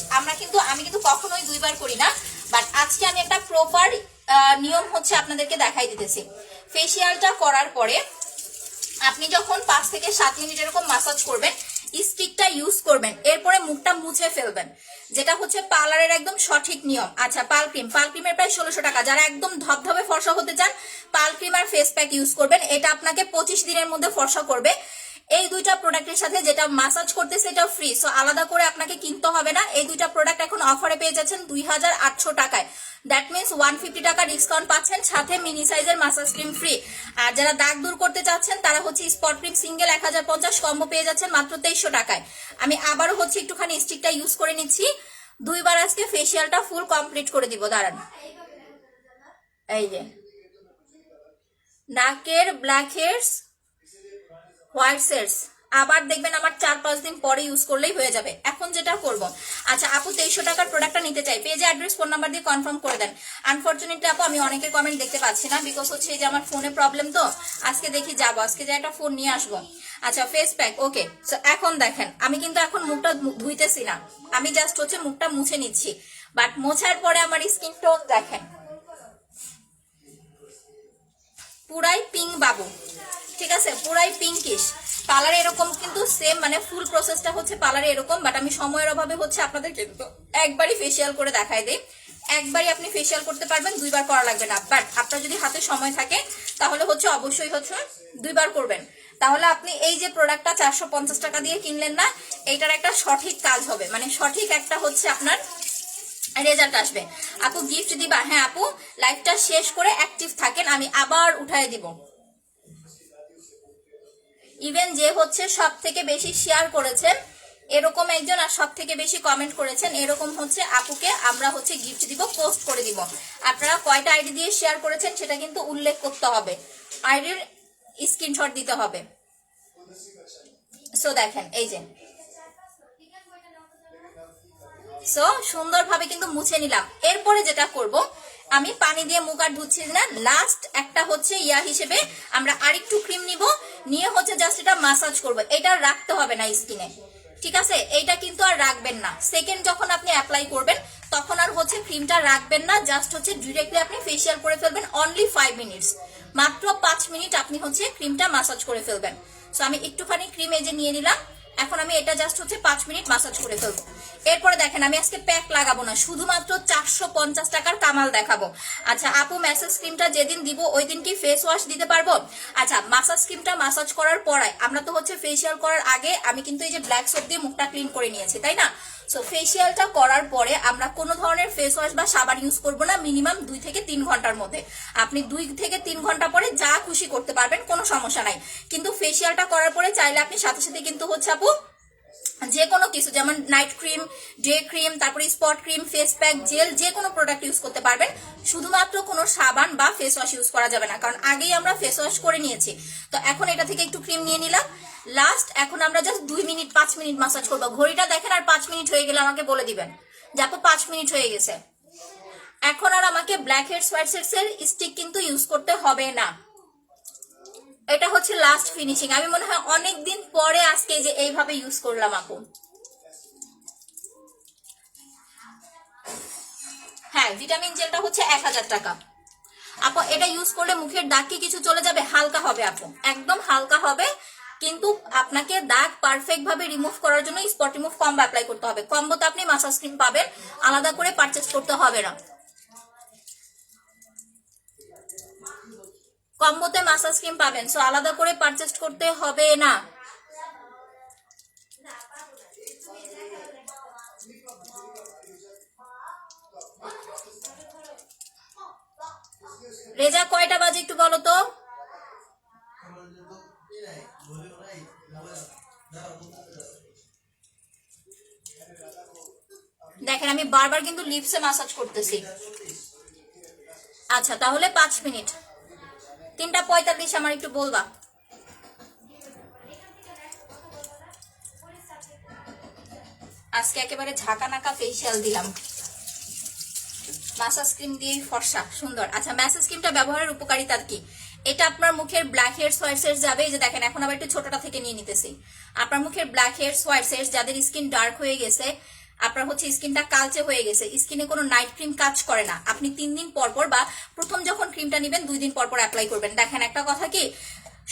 আমি কিন্তু কখনোই দুইবার করি না, বাট আজকে আমি একটা প্রপার নিয়ম হচ্ছে আপনাদেরকে দেখাই দিতেছি। ফেসিয়ালটা করার পরে আপনি যখন 5 থেকে 7 মিনিট এরকম মাসাজ করবেন, স্টিকটা ইউজ করবেন, এরপরে মুখটা মুছে ফেলবেন, যেটা হচ্ছে পার্লারের একদম সঠিক নিয়ম। আচ্ছা, পাল ক্রিমের প্রায় 1600 টাকা। যারা একদম ধবধবে ফর্সা হতে চান, পাল ক্রিম আর ফেস প্যাক ইউজ করবেন, এটা আপনাকে 25 দিনের মধ্যে ফর্সা করবে। এই দুইটা প্রোডাক্টের সাথে যেটা মাসাজ করতেছে এটা ফ্রি, সো আলাদা করে আপনাকে কিনতে হবে না। এই দুইটা প্রোডাক্ট এখন অফারে পেয়ে যাচ্ছেন 2800 টাকায়। দ্যাট মিনস 150 টাকা ডিসকাউন্ট পাচ্ছেন, সাথে মিনি সাইজের মাসাজ ক্রিম ফ্রি। আর যারা দাগ দূর করতে চাচ্ছেন তারা হচ্ছে স্পট ক্রিম সিঙ্গেল 1050 কম্বো পেয়ে যাচ্ছেন মাত্র 2300 টাকায়। আমি আবারও হচ্ছে একটুখানি স্টিকটা ইউজ করে নিচ্ছি, দুইবার আজকে ফেসিয়ালটা ফুল কমপ্লিট করে দিব। দাঁড়ান, এই যে নাকের ব্ল্যাক হেয়ারস, হোয়াইট সেটস আবার দেখবেন আমার 4-5 দিন পরে ইউজ করলেই হয়ে যাবে। এখন যেটা করব, আচ্ছা আপু 2300 টাকার প্রোডাক্টটা নিতে চাই, পেজে অ্যাড্রেস ফোন নাম্বার দিয়ে কনফার্ম করে দেন। আনফরচুনেটলি আপু আমি অনেকের কমেন্ট দেখতে পাচ্ছি না, বিকজ হচ্ছে এই যে আমার ফোনে প্রবলেম, তো আজকে দেখি যাবো, আজকে যে একটা ফোন নিয়ে আসবো। আচ্ছা ফেস প্যাক, ওকে। সো এখন দেখেন আমি কিন্তু এখন মুখটা ধুইতেছি না, আমি জাস্ট হচ্ছে মুখটা মুছে নিচ্ছি, বাট মোছার পরে আমার স্কিন টোন দেখেন পুরাই পিঙ্ক বাবু, ঠিক আছে, পুরাই পিঙ্কিশ। পার্লারে এরকম কিন্তু সেম, মানে ফুল প্রসেসটা হচ্ছে পার্লারে এরকম, বাট আমি সময়ের অভাবে হচ্ছে আপনাদের কিন্তু একবারই ফেসিয়াল করে দেখাই দিই। একবারই আপনি ফেসিয়াল করতে পারবেন, দুইবার করা লাগবে না। বাট আপনার যদি হাতে সময় থাকে তাহলে হচ্ছে অবশ্যই হচ্ছে দুইবার করবেন, তাহলে আপনি এই যে প্রোডাক্টটা 450 টাকা দিয়ে কিনলেন না, এইটার একটা সঠিক কাজ হবে, মানে সঠিক একটা হচ্ছে আপনার রেজাল্ট আসবে। আপু গিফট দিবা? হ্যাঁ আপু, লাইভটা শেষ করে অ্যাক্টিভ থাকেন, আমি আবার উঠায় দিব। ইভেন যে হচ্ছে সব থেকে বেশি শেয়ার করেছেন এরকম একজন, আর সব থেকে বেশি কমেন্ট করেছেন এরকম হচ্ছে আপুকে আমরা হচ্ছে গিফট দিব, পোস্ট করে দিব। আপনারা কয়টা আইডি দিয়ে শেয়ার করেছেন সেটা কিন্তু উল্লেখ করতে হবে, আইডির স্ক্রিনশট দিতে হবে। সো দেখেন এই যে, সো সুন্দরভাবে কিন্তু মুছে নিলাম। এরপরে যেটা করব, আমি পানি দিয়ে মুখ আর ধুচ্ছি না, লাস্ট একটা হচ্ছে হিসেবে আমরা আরেকটু ক্রিম নিব, নিয়ে হচ্ছে জাস্ট এটা মাসাজ করব। এটা রাখতে হবে না স্কিনে, ঠিক আছে, এইটা কিন্তু আর রাখবেন না। সেকেন্ড যখন আপনি অ্যাপ্লাই করবেন তখন আর হচ্ছে ক্রিমটা রাখবেন না, জাস্ট হচ্ছে ডিরেক্টলি আপনি ফেসিয়াল করে ফেলবেন। অনলি 5 মিনিটস, মাত্র 5 মিনিট আপনি হচ্ছে ক্রিমটা মাসাজ করে ফেলবেন। সো আমি একটুখানি ক্রিম এই যে নিয়ে নিলাম, এখন আমি এটা জাস্ট হচ্ছে 5 মিনিট মাসাজ করে ফেলবো। এরপরে দেখেন আমি আজকে প্যাক লাগাবো না, শুধুমাত্র 450 টাকার কামাল দেখাবো। আচ্ছা আপু ম্যাসাজ ক্রিমটা যেদিন দিব ওই দিন কি ফেস ওয়াশ দিতে পারবো? আচ্ছা মাসাজ ক্রিমটা মাসাজ করার পরে আমরা তো হচ্ছে ফেসিয়াল করার আগে আমি কিন্তু এই যে ব্ল্যাক সোপ দিয়ে মুখটা ক্লিন করে নিয়েছি, তাই না? সো ফেসিয়ালটা করার পরে আমরা কোনো ধরনের ফেস ওয়াশ বা সাবান ইউজ করবো না, মিনিমাম 2 থেকে 3 ঘন্টার মধ্যে। আপনি 2 থেকে 3 ঘন্টা পরে যা খুশি করতে পারবেন, কোনো সমস্যা নাই। কিন্তু ফেসিয়ালটা করার পরে চাইলে আপনি সাথে সাথে কিন্তু হচ্ছে আপু যে কোনো কিছু, যেমন নাইট ক্রিম, ডে ক্রিম, তারপরে spot cream, face pack, gel, যে কোনো প্রোডাক্ট ইউজ করতে পারবেন। শুধুমাত্র কোনো সাবান বা ফেস ওয়াশ ইউজ করা যাবে না, কারণ আগেই আমরা ফেস ওয়াশ করে নিয়েছি। তো এখন এটা থেকে একটু ক্রিম নিয়ে নিলাম, লাস্ট এখন আমরা জাস্ট 2 মিনিট 5 মিনিট মাসাজ করবো। ঘড়িটা দেখেন, আর 5 মিনিট হয়ে গেলে আমাকে বলে দিবেন যে আপু 5 মিনিট হয়ে গেছে। এখন আর আমাকে ব্ল্যাক হেডস হোয়াইট হেডস এর স্টিক কিন্তু ইউজ করতে হবে না। এটা হচ্ছে লাস্ট ফিনিশিং। আমি মনে হয় অনেকদিন পরে আজকে যে এইভাবে ইউজ করলাম আপু। হ্যাঁ ভিটামিন জেলটা হচ্ছে 1000 টাকা আপু। এটা ইউজ করলে মুখের দাগ কি কিছু চলে যাবে? হালকা হবে আপু, একদম হালকা হবে, কিন্তু আপনাকে দাগ পারফেক্ট ভাবে রিমুভ করার জন্য স্পট রিমুভ কম্বো অ্যাপ্লাই করতে হবে। কম্বোতে আপনি মাসাজ ক্রিম পাবেন, আলাদা করে পারচেজ করতে হবে না। কম্বোতে মাসাজ ক্রিম পাবেন, সো আলাদা করে পারচেজ করতে হবে না। রেজা কয়টা বাজে একটু বলো তো। দেখেন আমি বারবার কিন্তু লিপসে ম্যাসাজ করতেছি। আচ্ছা তাহলে 5 মিনিট, 3:45 আমার একটু বলবা। আজকে একেবারে ঝাঁকা নাকা ফেসিয়াল দিলাম, ম্যাসাজ ক্রিম দিয়ে ফর্সা সুন্দর। আচ্ছা ম্যাসাজ ক্রিমটা ব্যবহারের উপকারিতা কি? এটা আপনার মুখের ব্ল্যাক হেয়ার হোয়াইট হেয়ার যাবে। এই যে দেখেন এখন আবার একটু ছোটটা থেকে নিয়ে নিতেছি। আপনার মুখের ব্ল্যাক হেয়ার হোয়াইট হেয়ার, যাদের স্কিন ডার্ক হয়ে গেছে, আপনার হচ্ছে স্কিনটা কালচে হয়ে গেছে, স্কিনে কোনো নাইট ক্রিম কাজ করে না, আপনি 3 দিন পর পর বা প্রথম যখন ক্রিমটা নেবেন 2 দিন পর পর অ্যাপ্লাই করবেন। দেখেন একটা কথা কি,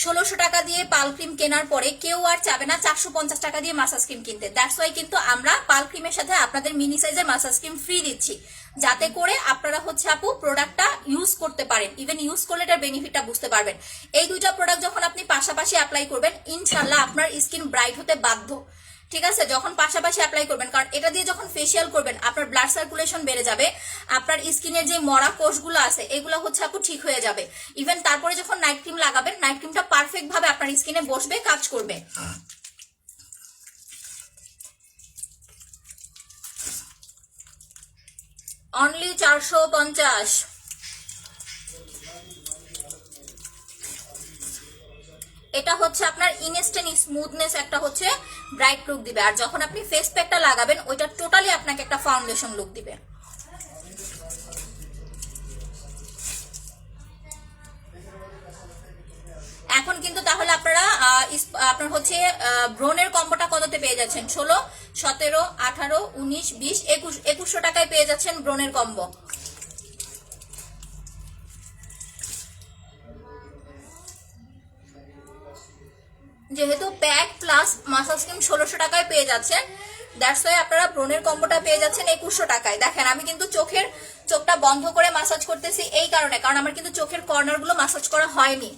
1600 টাকা দিয়ে পাল ক্রিম কেনার পরে কেউ আর চাবে না 450 টাকা দিয়ে মাসাজ ক্রিম কিনতে। দ্যাটস ওয়াই কিন্তু আমরা পাল ক্রিমের সাথে আপনাদের মিনি সাইজের মাসাজ ক্রিম ফ্রি দিচ্ছি, যাতে করে আপনারা হচ্ছে আপু প্রোডাক্টটা ইউজ করতে পারেন, ইভেন ইউজ করলে এটার বেনিফিটটা বুঝতে পারবেন। এই দুইটা প্রোডাক্ট যখন আপনি পাশাপাশি অ্যাপ্লাই করবেন, ইনশাল্লাহ আপনার স্কিন ব্রাইট হতে বাধ্য। ঠিক আছে, যখন পাশাপাশি অ্যাপ্লাই করবেন, কারণ এটা দিয়ে যখন ফেসিয়াল করবেন আপনার ব্লাড সার্কুলেশন বেড়ে যাবে, আপনার স্কিনের যে মরা কোষগুলো আছে এগুলো হচ্ছে আপু ঠিক হয়ে যাবে। ইভেন তারপরে যখন নাইট ক্রিম লাগাবেন, নাইট ক্রিমটা পারফেক্ট ভাবে আপনার স্কিনে বসবে, কাজ করবে। অনলি 450। এটা হচ্ছে আপনার ইনস্ট্যান্ট স্মুথনেস, একটা হচ্ছে ব্রাইট লুক দিবে, আর যখন আপনি ফেস প্যাকটা লাগাবেন ওইটা টোটালি আপনাকে একটা ফাউন্ডেশন লুক দিবে। এখন কিন্তু তাহলে আপনারা আপনার হচ্ছে ব্রোনের কম্বোটা কততে পেয়ে যাচ্ছেন? 16, 17, 18, 19, 20, 21, 2100 টাকায় পেয়ে যাচ্ছেন ব্রোনের কম্বো। যেহেতু প্যাক প্লাস মাসাজ ক্রিম 1600 টাকায় পেয়ে যাচ্ছেন, দ্যাটস ওয়াই আপনারা ব্রোনের কম্বোটা পেয়ে যাচ্ছেন 2100 টাকায়। দেখেন আমি কিন্তু চোখটা বন্ধ করে মাসাজ করতেছি এই কারণে, কারণ আমার কিন্তু চোখের কর্নার গুলো মাসাজ করা হয়নি।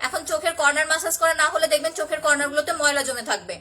এখন চোখের কর্নার মাসাজ করা না হলে দেখবেন চোখের কর্নার গুলোতে ময়লা জমে থাকবে।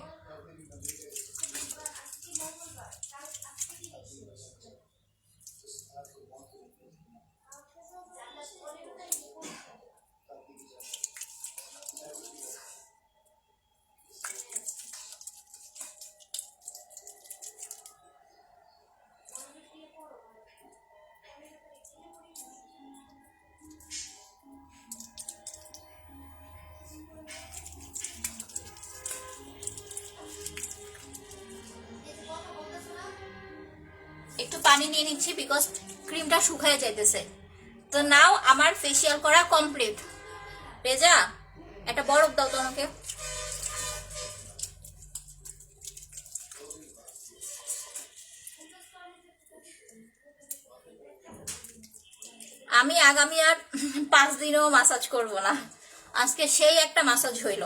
একটু পানি নিয়ে নিচ্ছি বিকজ ক্রিমটা শুকায় যাইতেছে। তো নাও আমার ফেসিয়াল করা কমপ্লিট। রেজা একটা বরফ দাও তো আমাকে। আমি আগামী আর 5 দিনও মাসাজ করব না, আজকে সেই একটা মাসাজ হইল।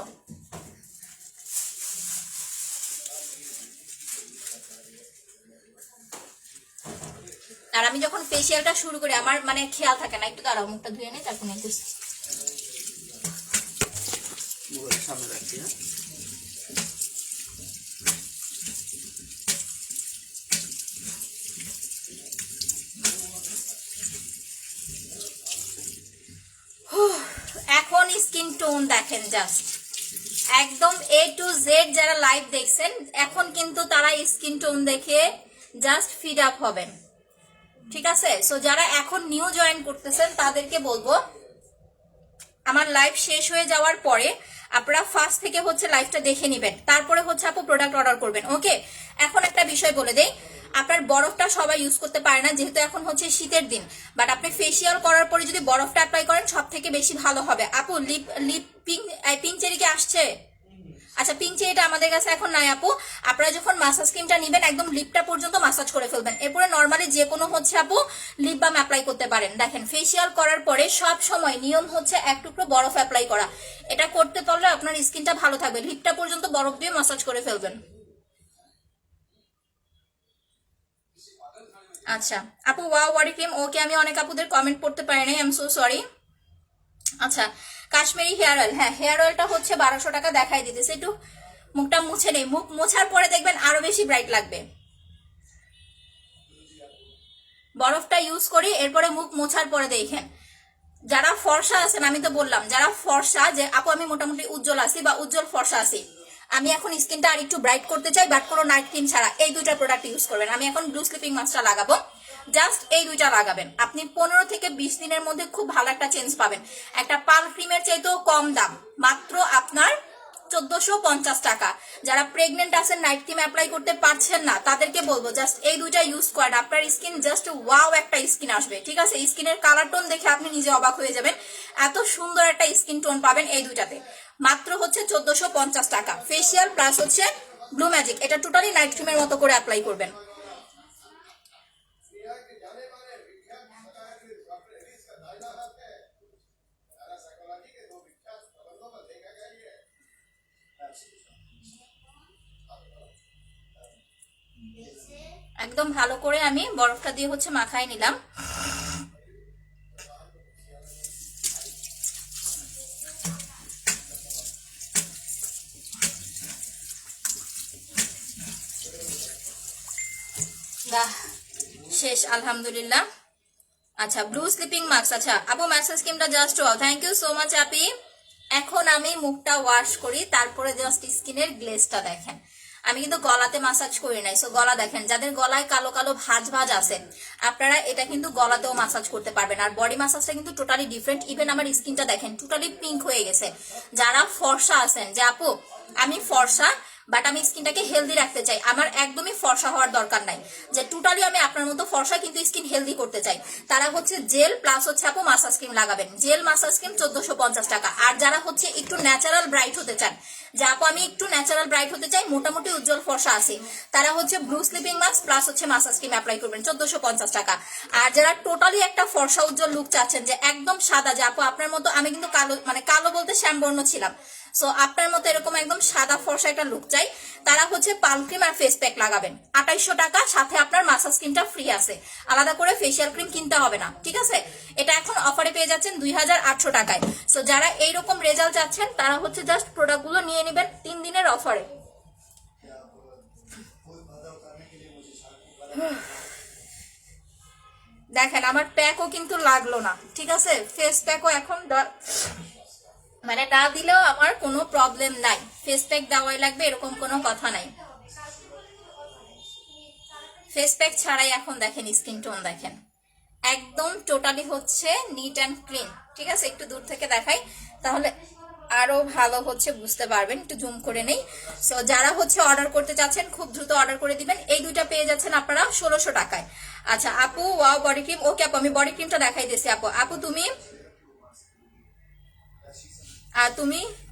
আর আমি যখন ফেসিয়ালটা শুরু করি আমার মানে খেয়াল থাকে না, একটু দাঁড়াও মুখটা ধুয়ে নেই তারপর নিতেছি। এখন স্কিন টোন দেখেন জাস্ট একদম A to Z। যারা লাইভ দেখছেন এখন কিন্তু তারা স্কিন টোন দেখে জাস্ট ফিড আপ হবেন। ঠিক আছে, সো যারা এখন নিউ জয়েন করতেছেন তাদেরকে বলবো আমার লাইভ শেষ হয়ে যাওয়ার পরে আপনারা ফার্স্ট থেকে হচ্ছে লাইভটা দেখে নেবেন, তারপরে হচ্ছে আপু প্রোডাক্ট অর্ডার করবেন। ওকে, এখন একটা বিষয় বলে দেই, আপনার বরফটা সবাই ইউজ করতে পারে না যেহেতু এখন হচ্ছে শীতের দিন, বাট আপনি ফেসিয়াল করার পরে যদি বরফটা অ্যাপ্লাই করেন সব থেকে বেশি ভালো হবে। আপু লিপ পিঙ্ক চেরি কি আসছে? আচ্ছা পিঙ্ক চেরিটা আমাদের কাছে এখন নাই আপু। আপনারা যখন মাসাজ ক্রিমটা নেবেন একদম লিপটা পর্যন্ত মাসাজ করে ফেলবেন, এরপরে নর্মালি যে কোনো হচ্ছে আপু লিপ বাম অ্যাপ্লাই করতে পারেন। দেখেন ফেসিয়াল করার পরে সব সময় নিয়ম হচ্ছে 1 টুকরো বরফ অ্যাপ্লাই করা, এটা করতে পারলে আপনার স্কিনটা ভালো থাকবে। লিপটা পর্যন্ত বরফ দিয়ে মাসাজ করে ফেলবেন। আচ্ছা আপু ওয়াও বডি ক্রিম, ওকে আমি অনেক আপুদের কমেন্ট পড়তে পারি নাই, আই এম সো সরি। আচ্ছা কাশ্মীরি হেয়ার অয়েল, হ্যাঁ হেয়ার অয়েলটা হচ্ছে 1200 টাকা দেখাই দিতেছে। একটু মুখটা মুছে নেই, মুখ মোছার পরে দেখবেন আরো বেশি ব্রাইট লাগবে। বরফটা ইউজ করি, এরপরে মুখ মোছার পরে দেখেন যারা ফর্সা আছেন, আমি তো বললাম যারা ফর্সা যে আপু আমি মোটামুটি উজ্জ্বল আছি বা উজ্জ্বল ফর্সা আছি, আমি এখন স্কিনটা আর একটু ব্রাইট করতে চাই বাট কোনো নাইট ক্রিম ছাড়া, এই দুইটা প্রোডাক্ট ইউজ করবেন। আমি এখন ব্লু স্লিপিং মাস্কটা লাগাবো, জাস্ট এই দুইটা লাগাবেন, আপনি 15 থেকে 20 দিনের মধ্যে খুব ভালো একটা চেঞ্জ পাবেন। একটা পাল ক্রিমের চাইতেও কম দাম, মাত্র আপনার 1450 টাকা। যারা প্রেগনেন্ট আছেন নাইট ক্রিম অ্যাপ্লাই করতে পারছেন না তাদেরকে বলবো জাস্ট এই দুইটা ইউজ করেন, আপনার স্কিন জাস্ট ওয়াও একটা স্কিন আসবে। ঠিক আছে, স্কিনের কালার টোন দেখে আপনি নিজে অবাক হয়ে যাবেন, এত সুন্দর একটা স্কিন টোন পাবেন এই দুইটাতে। মাত্র হচ্ছে 1450 টাকা ফেসিয়াল প্লাস হচ্ছে ব্লু ম্যাজিক, এটা টোটালি নাইট ক্রিমের মতো করে অ্যাপ্লাই করবেন। একদম ভালো করে আমি বরফটা দিয়ে হচ্ছে মাখায় নিলাম। শেষ আলহামদুলিল্লাহ। আচ্ছা ব্লু স্লিপিং মাস্ক, আচ্ছা আপু ম্যাসেজ ক্রিমটা just wow, thank you so much আপি। এখন আমি মুখটা ওয়াশ করি, তারপরে জাস্ট স্কিনের গ্লেজটা দেখেন। আমি কিন্তু গলাতে মাসাজ করি নাই, সো গলা দেখেন, যাদের গলায় কালো কালো ভাঁজ ভাঁজ আছে আপনারা এটা কিন্তু গলাতেও মাসাজ করতে পারবেন। আর বডি মাসাজটা কিন্তু টোটালি ডিফারেন্ট, ইভেন আমার স্কিনটা দেখেন টোটালি পিঙ্ক হয়ে গেছে। যারা ফর্সা আছেন যে আপু আমি ফর্সা বাট আমি স্কিনটাকে হেলদি রাখতে চাই, আমার একদমই ফর্সা হওয়ার দরকার নাই, যে টোটালি আমি আপনার মতো ফর্সা কিন্তু স্কিন হেলদি করতে চাই, তারা হচ্ছে জেল প্লাস হচ্ছে আপু মাসাজ ক্রিম লাগাবেন। জেল মাসাজ ক্রিম 1450 টাকা। আর যারা হচ্ছে একটু ন্যাচারাল ব্রাইট হতে চান, যে আপু আমি একটু ন্যাচারাল ব্রাইট হতে চাই, মোটামুটি উজ্জ্বল ফর্সা আছে, তারা হচ্ছে ব্লু স্লিপিং মাস্ক প্লাস হচ্ছে মাসাজ ক্রিম অ্যাপ্লাই করবেন 1450 টাকা। আর যারা টোটালি একটা ফর্সা উজ্জ্বল লুক চাচ্ছেন, যে একদম সাদা, যে আপু আপনার মতো আমি কিন্তু কালো, মানে কালো বলতে শ্যামবর্ণ ছিলাম, সো আপনার মতো এরকম একদম সাদা ফর্সা একটা লুক চাই, তারা হচ্ছে পাল্ম ক্রিম আর ফেস প্যাক লাগাবেন 2800 টাকা, সাথে আপনার মাসাজ ক্রিমটা ফ্রি আছে, আলাদা করে ফেসিয়াল ক্রিম কিনতে হবে না। ঠিক আছে, এটা এখন অফারে পেয়ে যাচ্ছেন 2800 টাকায়। সো যারা এইরকম রেজাল্ট চাচ্ছেন তারা হচ্ছে জাস্ট প্রোডাক্টগুলো নিয়ে নেবেন 3 দিনের অফারে। দেখেন আমার প্যাকও কিন্তু লাগলো না, ঠিক আছে, ফেস প্যাকও এখন মানে না দিলেও আমার কোনো প্রবলেম নাই, ফেস প্যাক দেওয়াই লাগবে এরকম কোনো কথা নাই। ফেস প্যাক ছাড়াই এখন দেখেন স্কিন টোন দেখেন একদম টোটালি হচ্ছে নিট অ্যান্ড ক্লিন। ঠিক আছে, একটু দূর থেকে দেখাই তাহলে আরো ভালো হচ্ছে বুঝতে পারবেন, একটু জুম করে নেই। সো যারা হচ্ছে অর্ডার করতে চাচ্ছেন খুব দ্রুত অর্ডার করে দিবেন, এই দুইটা পেয়ে যাচ্ছেন আপনারা 1600 টাকায়। আচ্ছা আপু ওয়াও বডি ক্রিম, ওকে আপু আমি বডি ক্রিমটা দেখাই দিয়েছি। আপু আপু তুমি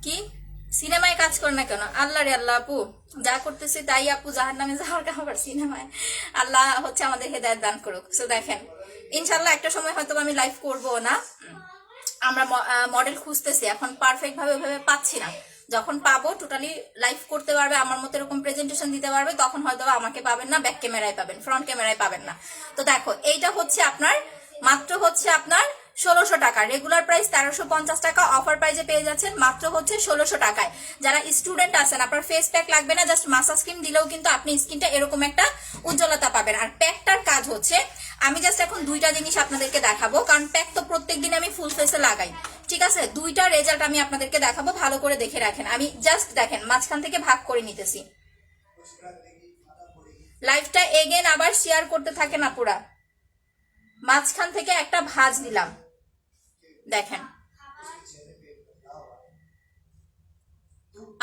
কি সিনেমায় কাজ করো না কেন? আল্লাহ রে আল্লাহ, আপু যা করতেছি তাই আপু জাহার নামে যাওয়ার আবার সিনেমায়, আল্লাহ হচ্ছে আমাদের হেদায়েত দান করুক। সো দেখেন ইনশাল্লাহ একটা সময় হয়তো আমি লাইভ করবো না, আমরা মডেল খুঁজতেছি, এখন পারফেক্ট ভাবে ওইভাবে পাচ্ছি না, যখন পাবো টোটালি লাইভ করতে পারবে আমার মতো এরকম প্রেজেন্টেশন দিতে পারবে তখন হয়তো আমাকে পাবেন না, ব্যাক ক্যামেরায় পাবেন, ফ্রন্ট ক্যামেরায় পাবেন না। তো দেখো এইটা হচ্ছে আপনার মাত্র হচ্ছে আপনার 1600 টাকা, রেগুলার প্রাইস 1350 টাকা, অফার প্রাইসে পেয়ে যাচ্ছেন মাত্র হচ্ছে 1600 টাকায়। যারা স্টুডেন্ট আছেন আপনার ফেস প্যাক লাগবে না, জাস্ট মাসাজ ক্রিম দিলেও কিন্তু আপনি স্কিনটা এরকম একটা উজ্জ্বলতা পাবেন। আর প্যাকটার কাজ হচ্ছে আমি জাস্ট এখন দুইটা জিনিস আপনাদেরকে দেখাবো, কারণ প্যাক তো প্রত্যেকদিন আমি ফুল ফেসে লাগাই। ঠিক আছে, দুইটা রেজাল্ট আমি আপনাদেরকে দেখাবো, ভালো করে দেখে রাখেন। আমি জাস্ট দেখেন মাঝখান থেকে ভাগ করে নিতেছি, লাইভটা এগেন আবার শেয়ার করতে থাকে না, পুরা মাঝখান থেকে একটা ভাঁজ দিলাম দেখেন।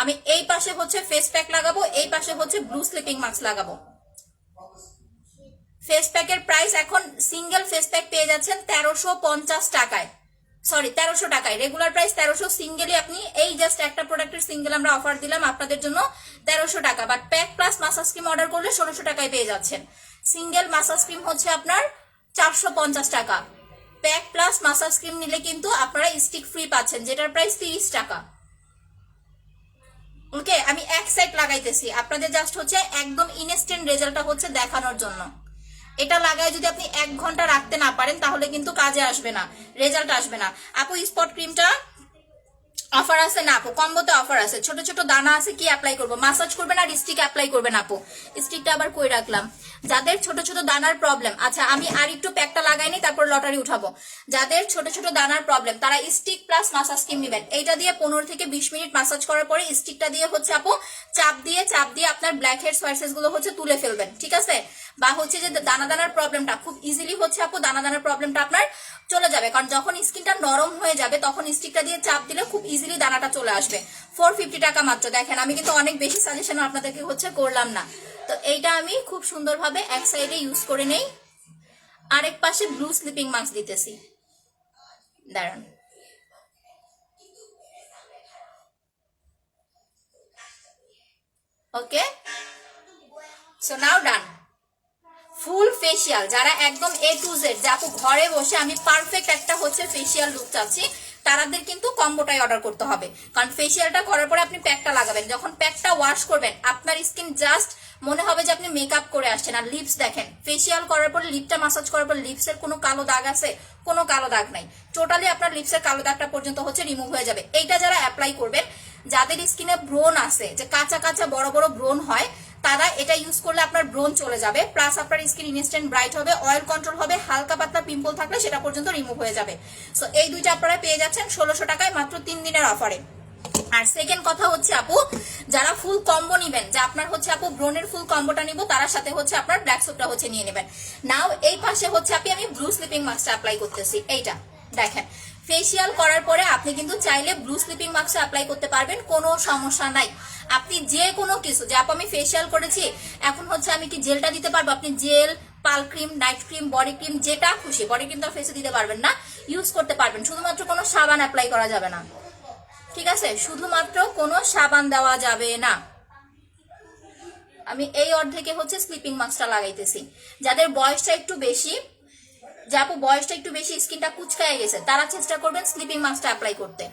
আমি এই পাশে হচ্ছে ফেস প্যাক লাগাবো, এই পাশে হচ্ছে ব্লু স্লিপিং মাস্ক লাগাবো। ফেস প্যাকের প্রাইস এখন সিঙ্গেল ফেস প্যাক পেয়ে যাচ্ছেন 1350 টাকায়, সরি 1300 টাকায়, রেগুলার প্রাইস 1300, সিঙ্গেলই আপনি এই জাস্ট একটা প্রোডাক্টের সিঙ্গেল আমরা অফার দিলাম আপনাদের জন্য 1300 টাকা, but pack plus massage cream order করলে 1600 টাকায় পেয়ে যাচ্ছেন। সিঙ্গেল মাসাজ ক্রিম হচ্ছে আপনার 450 টাকা, প্যাক প্লাস মাসাজ ক্রিম নিলে কিন্তু আপনারা স্টিক ফ্রি পাচ্ছেন যেটার প্রাইস 30 টাকা। ওকে, আমি এক সাইড লাগাইতেছি আপনাদের জাস্ট হচ্ছে একদম ইনস্ট্যান্ট রেজাল্টটা হচ্ছে দেখানোর জন্য। এটা লাগায় যদি আপনি 1 ঘন্টা রাখতে না পারেন তাহলে কিন্তু কাজে আসবে না, রেজাল্ট আসবে না। আপু স্পট ক্রিমটা অফার আছে না আপু? কম্বোতে অফার আছে, ছোট ছোট দানা আছে, কি অ্যাপ্লাই করবো? মাসাজ করবেন আর স্টিক অ্যাপ্লাই করবেন। আপু স্টিকটা আবার কই রাখলাম? যাদের ছোট ছোট দানার প্রবলেম, আচ্ছা আমি আর একটু প্যাকটা লাগাইনি তারপর লটারি উঠাবো। যাদের ছোট ছোট দানার প্রবলেম তারা স্টিক প্লাস মাসাজ ক্রিম নেবেন। এইটা দিয়ে 15 থেকে 20 মিনিট মাসাজ করার পরে স্টিকটা দিয়ে হচ্ছে আপু চাপ দিয়ে আপনার ব্ল্যাক হেডস হোয়াইট হেডস গুলো হচ্ছে তুলে ফেলবেন, ঠিক আছে? বা হচ্ছে যে দানা দানার প্রবলেমটা খুব ইজিলি হচ্ছে আপু দানা দানার প্রবলেমটা আপনার চলে যাবে, কারণ যখন স্কিনটা নরম হয়ে যাবে তখন স্টিকটা দিয়ে চাপ দিলে খুব ইজিলি দানাটা চলে আসবে। 450 টাকা মাত্র। দেখেন আমি কিন্তু অনেক বেশি সাজেশন আপনাদেরকে হচ্ছে করলাম না। তো এইটা আমি খুব সুন্দরভাবে এক সাইডে ইউজ করে নেই, আরেক পাশে ব্লু স্লিপিং মাস্ক দিতেছি, দাঁড়ান। ওকে, সো নাও ডান। ফুল ফেসিয়াল যারা একদম A to Z, যে আপু ঘরে বসে আমি পারফেক্ট একটা হচ্ছে ফেসিয়াল লুক চাচ্ছি, তাদের কিন্তু কম্বোটাই অর্ডার করতে হবে। কারণ ফেসিয়ালটা করার পরে আপনি প্যাকটা লাগাবেন, যখন প্যাকটা ওয়াশ করবেন আপনার স্কিন জাস্ট মনে হবে যে আপনি মেকআপ করে আসছেন। আর লিপস দেখেন, ফেসিয়াল করার পর লিপটা মাসাজ করার পর লিপসের কোনো কালো দাগ আছে? কোনো কালো দাগ নাই, টোটালি আপনার লিপসের কালো দাগটা পর্যন্ত হচ্ছে রিমুভ হয়ে যাবে। এইটা যারা অ্যাপ্লাই করবেন, যাদের স্কিনে ব্রোন আছে, যে কাঁচা কাঁচা বড় বড় ব্রোন হয়, তারা এটা ইউজ করলে আপনার ব্রোন চলে যাবে, প্লাস আপনার স্কিন ইনস্ট্যান্ট ব্রাইট হবে, অয়েল কন্ট্রোল হবে, হালকা পাতলা পিম্পল থাকলে সেটা পর্যন্ত রিমুভ হয়ে যাবে। সো এই দুইটা আপনারা পেয়ে যাচ্ছেন 1600 টাকায় মাত্র 3 দিনের অফারে। আর সেকেন্ড কথা হচ্ছে আপু, যারা ফুল কম্বো নিবেন, যে আপনার হচ্ছে আপু ব্রোনের ফুল কম্বোটা নিব, তার সাথে হচ্ছে আপনার ব্ল্যাক সোপটা হচ্ছে নিয়ে নেবেন। নাও এই পাশে হচ্ছে আমি ব্লু স্লিপিং মাস্কটা অ্যাপ্লাই করতেছি। এইটা দেখেন, ফেসিয়াল করার পরে আপনি কিন্তু চাইলে ব্লু স্লিপিং মাস্ক অ্যাপ্লাই করতে পারবেন, কোনো সমস্যা নাই। আপনি যে কোনো কিছু, যে আপু আমি ফেসিয়াল করেছি এখন হচ্ছে আমি কি জেলটা দিতে পারবো, আপনি জেল, পাল cream, night cream, body cream, যেটা খুশি, বডি ক্রিম তো ফেসে দিতে পারবেন না, ইউজ করতে পারবেন। শুধুমাত্র কোনো সাবান অ্যাপ্লাই করা যাবে না, ঠিক আছে? শুধুমাত্র কোনো সাবান দেওয়া যাবে না। আমি এই অর্ধেকে হচ্ছে স্লিপিং মাস্কটা লাগাইতেছি। যাদের বয়সটা একটু বেশি, যে আপু বয়সটা একটু বেশি, স্কিনটা কুচকায় গেছে, তারা চেষ্টা করবেন স্লিপিং মাস্কটা অ্যাপ্লাই করতে।